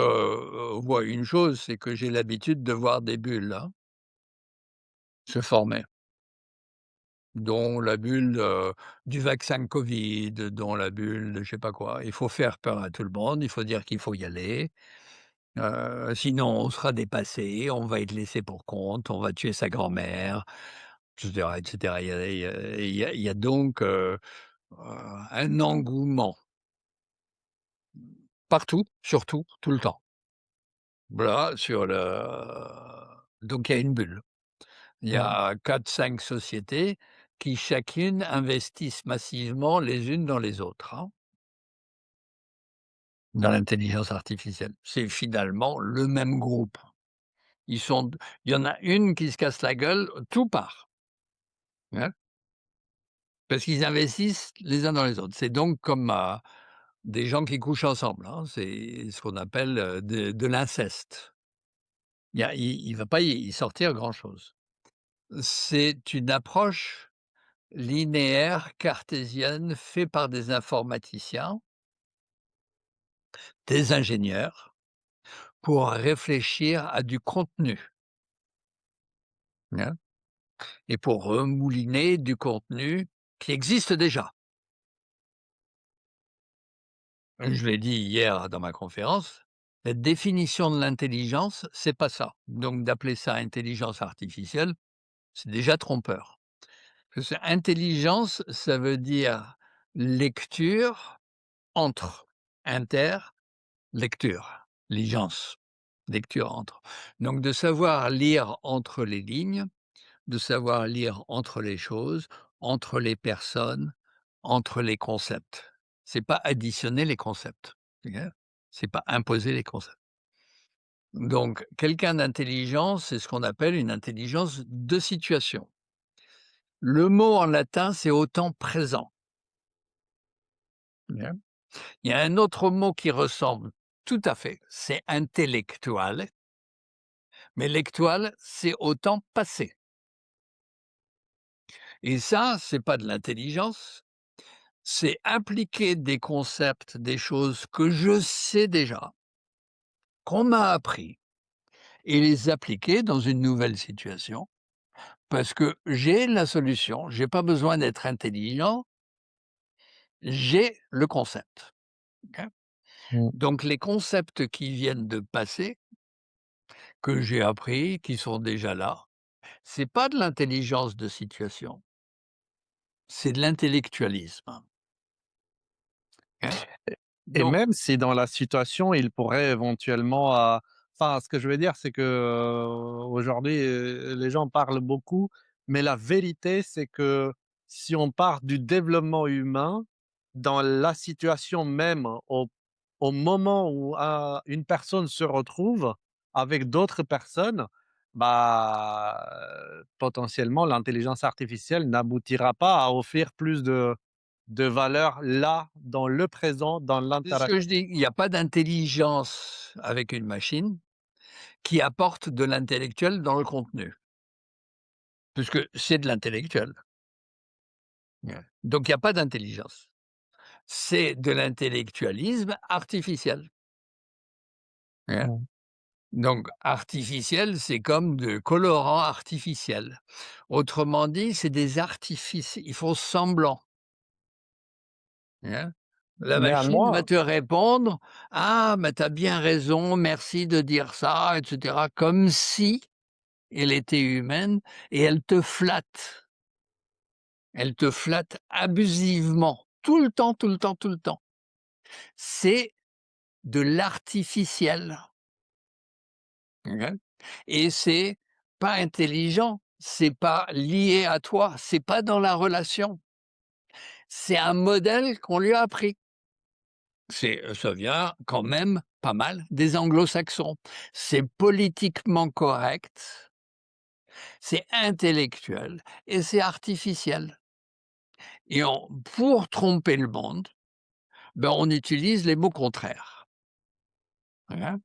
vois une chose, c'est que j'ai l'habitude de voir des bulles, hein, se former, dont la bulle, du vaccin Covid, dont la bulle de je sais pas quoi. Il faut faire peur à tout le monde, il faut dire qu'il faut y aller, sinon on sera dépassé, on va être laissé pour compte, on va tuer sa grand-mère, et cetera et cetera. Il y a donc, un engouement partout, surtout, tout le temps. Voilà, sur le donc il y a une bulle. Il y Mmh, a 4, 5 sociétés qui chacune investissent massivement les unes dans les autres, hein, dans l'intelligence artificielle. C'est finalement le même groupe. Ils sont il y en a une qui se casse la gueule, tout part, hein, parce qu'ils investissent les uns dans les autres. C'est donc comme, des gens qui couchent ensemble, hein, c'est ce qu'on appelle, de l'inceste. Il va pas y sortir grand-chose. C'est une approche linéaire cartésienne fait par des informaticiens, des ingénieurs, pour réfléchir à du contenu, hein, et pour remouliner du contenu qui existe déjà. Je l'ai dit hier dans ma conférence, la définition de l'intelligence, c'est pas ça. Donc d'appeler ça intelligence artificielle, c'est déjà trompeur. Parce que intelligence, ça veut dire lecture entre, inter lecture, ligeance, lecture entre. Donc de savoir lire entre les lignes, de savoir lire entre les choses, entre les personnes, entre les concepts. C'est pas additionner les concepts, OK? C'est pas imposer les concepts. Donc quelqu'un d'intelligent, c'est ce qu'on appelle une intelligence de situation. Le mot en latin, c'est au temps présent, OK? Il y a un autre mot qui ressemble tout à fait, c'est intellectuale. Mais lectoile, c'est au temps passé et ça, c'est pas de l'intelligence, c'est impliquer des concepts, des choses que je sais déjà, qu'on m'a appris et les appliquer dans une nouvelle situation parce que j'ai la solution, j'ai pas besoin d'être intelligent, j'ai le concept, OK? mmh. Donc les concepts qui viennent de passer, que j'ai appris, qui sont déjà là, c'est pas de l'intelligence de situation, c'est de l'intellectualisme, hein? Et Donc même si dans la situation, il pourrait éventuellement, enfin, ce que je veux dire, c'est que, aujourd'hui, les gens parlent beaucoup, mais la vérité, c'est que si on part du développement humain, dans la situation même, au moment où, une personne se retrouve avec d'autres personnes, bah, potentiellement, l'intelligence artificielle n'aboutira pas à offrir plus de valeur là, dans le présent, dans c'est ce que je l'interaction. dis, il y a pas d'intelligence avec une machine, qui apporte de l'intellectuel dans le contenu, puisque c'est de l'intellectuel. Ouais. Donc il y a pas d'intelligence. C'est de l'intellectualisme artificiel. Hein. Mmh. Donc artificiel, c'est comme de colorants artificiels. Autrement dit, c'est des artifices, ils font semblant, hein. La machine va Néanmoins te répondre: «Ah, mais tu as bien raison, merci de dire ça» et cetera, comme si elle était humaine et elle te flatte. Elle te flatte abusivement, tout le temps, tout le temps, tout le temps. C'est de l'artificiel, OK? Et c'est pas intelligent, c'est pas lié à toi, c'est pas dans la relation. C'est un modèle qu'on lui a appris. Ça vient quand même pas mal des anglo-saxons. C'est politiquement correct, c'est intellectuel et c'est artificiel. Et on pour tromper le monde, ben, on utilise les mots contraires, hein.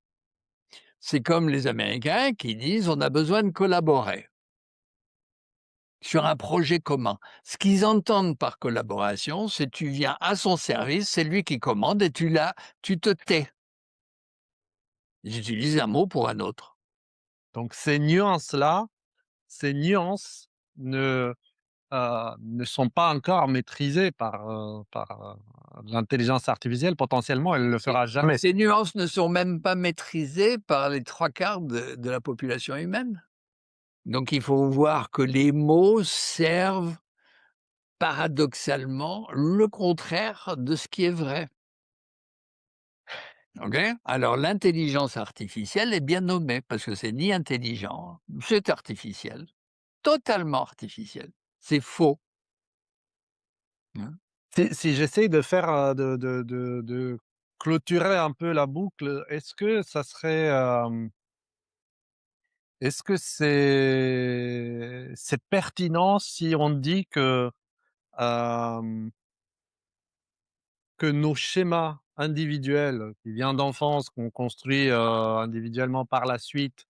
C'est comme les Américains qui disent: «On a besoin de collaborer sur un projet commun». Ce qu'ils entendent par collaboration, c'est tu viens à son service, c'est lui qui commande et tu te tais. Ils utilisent un mot pour un autre. donc ces nuances-là, ces nuances ne, ne sont pas encore maîtrisées par l'intelligence artificielle. Potentiellement, elle ne le Ces fera jamais. ces nuances ne sont même pas maîtrisées par les 3/4 de la population humaine. Donc il faut voir que les mots servent paradoxalement le contraire de ce qui est vrai. OK? Alors l'intelligence artificielle est bien nommée parce que c'est ni intelligent, c'est artificiel, totalement artificiel. C'est faux, hein. Si j'essaye de faire, de clôturer un peu la boucle, est-ce que ça serait, est-ce que c'est pertinent si on dit hem, que nos schémas individuels qui viennent d'enfance, qu'on construit, individuellement par la suite,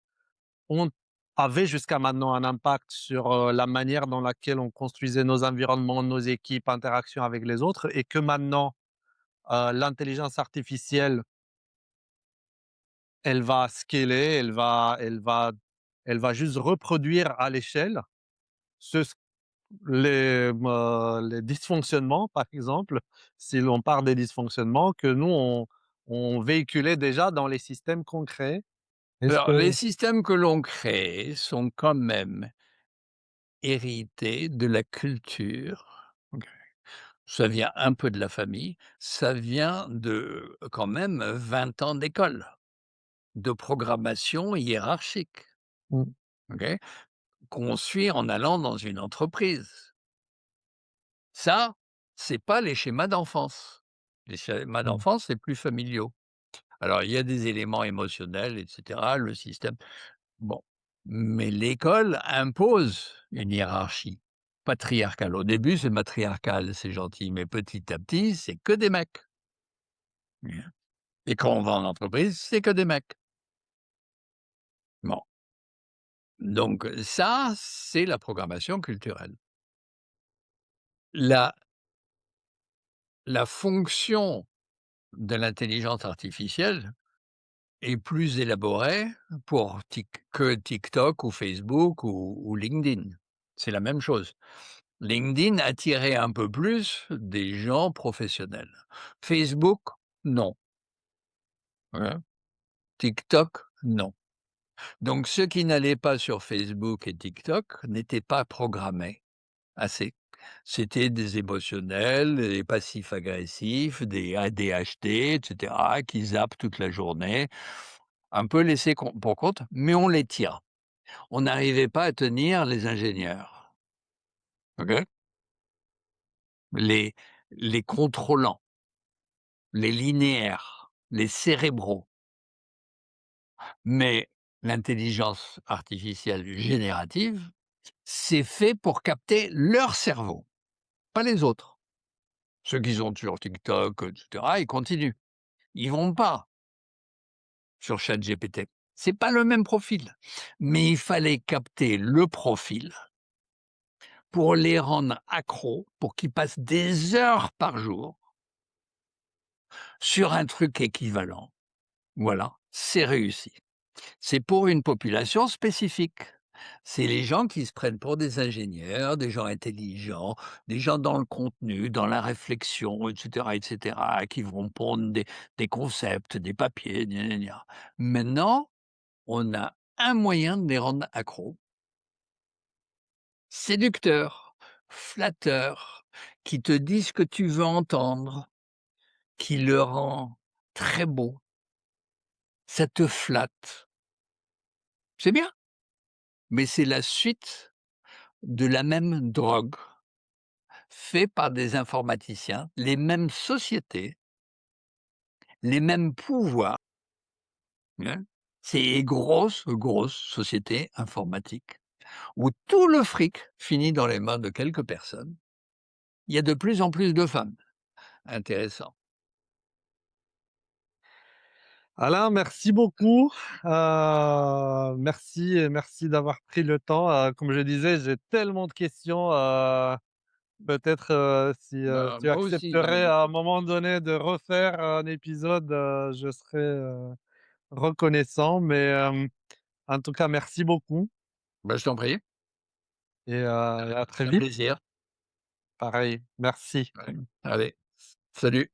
ont avaient jusqu'à maintenant un impact sur, la manière dans laquelle on construisait nos environnements, nos équipes, interactions avec les autres et que maintenant, l'intelligence artificielle, elle va scaler, elle va juste reproduire à l'échelle ce les dysfonctionnements, par exemple, si l'on part des dysfonctionnements que nous on véhiculait déjà dans les systèmes concrets. Est-ce Alors que les systèmes que l'on crée sont quand même hérités de la culture. OK. Ça vient un peu de la famille, ça vient de quand même 20 ans d'école, de programmation hiérarchique, mmh, OK? Qu'on suit en allant dans une entreprise. Ça, c'est pas les schémas d'enfance. Les schémas mmh, d'enfance, c'est plus familiaux. Alors il y a des éléments émotionnels et cetera, le système bon, mais l'école impose une hiérarchie patriarcale. Au début, c'est matriarcal, c'est gentil, mais petit à petit, c'est que des mecs. Mmh. Et quand on va en entreprise, c'est que des mecs. Bon, donc ça, c'est la programmation culturelle. La la fonction de l'intelligence artificielle est plus élaborée pour que TikTok ou Facebook ou LinkedIn. C'est la même chose. LinkedIn attirait un peu plus des gens professionnels. Facebook, non. Voilà. TikTok, non. Donc ceux qui n'allaient pas sur Facebook et TikTok n'étaient pas programmés assez. C'était des émotionnels, des passifs agressifs, des ADHD et cetera, qui zappent toute la journée, un peu laissés pour compte, mais on les tient. On n'arrivait pas à tenir les ingénieurs, OK? Les les contrôlants, les linéaires, les cérébraux. Mais l'intelligence artificielle générative, c'est fait pour capter leur cerveau, pas les autres. Ceux qui sont sur TikTok, et cetera, ils continuent. Ils vont pas sur ChatGPT. C'est pas le même profil, mais il fallait capter le profil pour les rendre accros, pour qu'ils passent des heures par jour sur un truc équivalent. Voilà, c'est réussi. C'est pour une population spécifique. C'est les gens qui se prennent pour des ingénieurs, des gens intelligents, des gens dans le contenu, dans la réflexion, et cetera, qui vont pondre des concepts, des papiers, gna gna gna. Maintenant, on a un moyen de les rendre accros, séducteurs, flatteurs, qui te disent ce que tu veux entendre, qui le rend très beau. Ça te flatte. C'est bien, mais c'est la suite de la même drogue, fait par des informaticiens, les mêmes sociétés, les mêmes pouvoirs, hein. C'est grosses, grosses sociétés informatiques où tout le fric finit dans les mains de quelques personnes. Il y a de plus en plus de femmes. Intéressant. Alain, merci beaucoup. Merci et merci d'avoir pris le temps. Comme je disais, j'ai tellement de questions. Peut-être, si, tu Moi aussi, j'en ai accepterais à un beaucoup. moment donné de refaire un épisode, je serais, reconnaissant. Mais, en tout cas, merci beaucoup Bah, je t'en prie, et à très un vite. plaisir. Pareil, merci. Ouais. Allez, salut.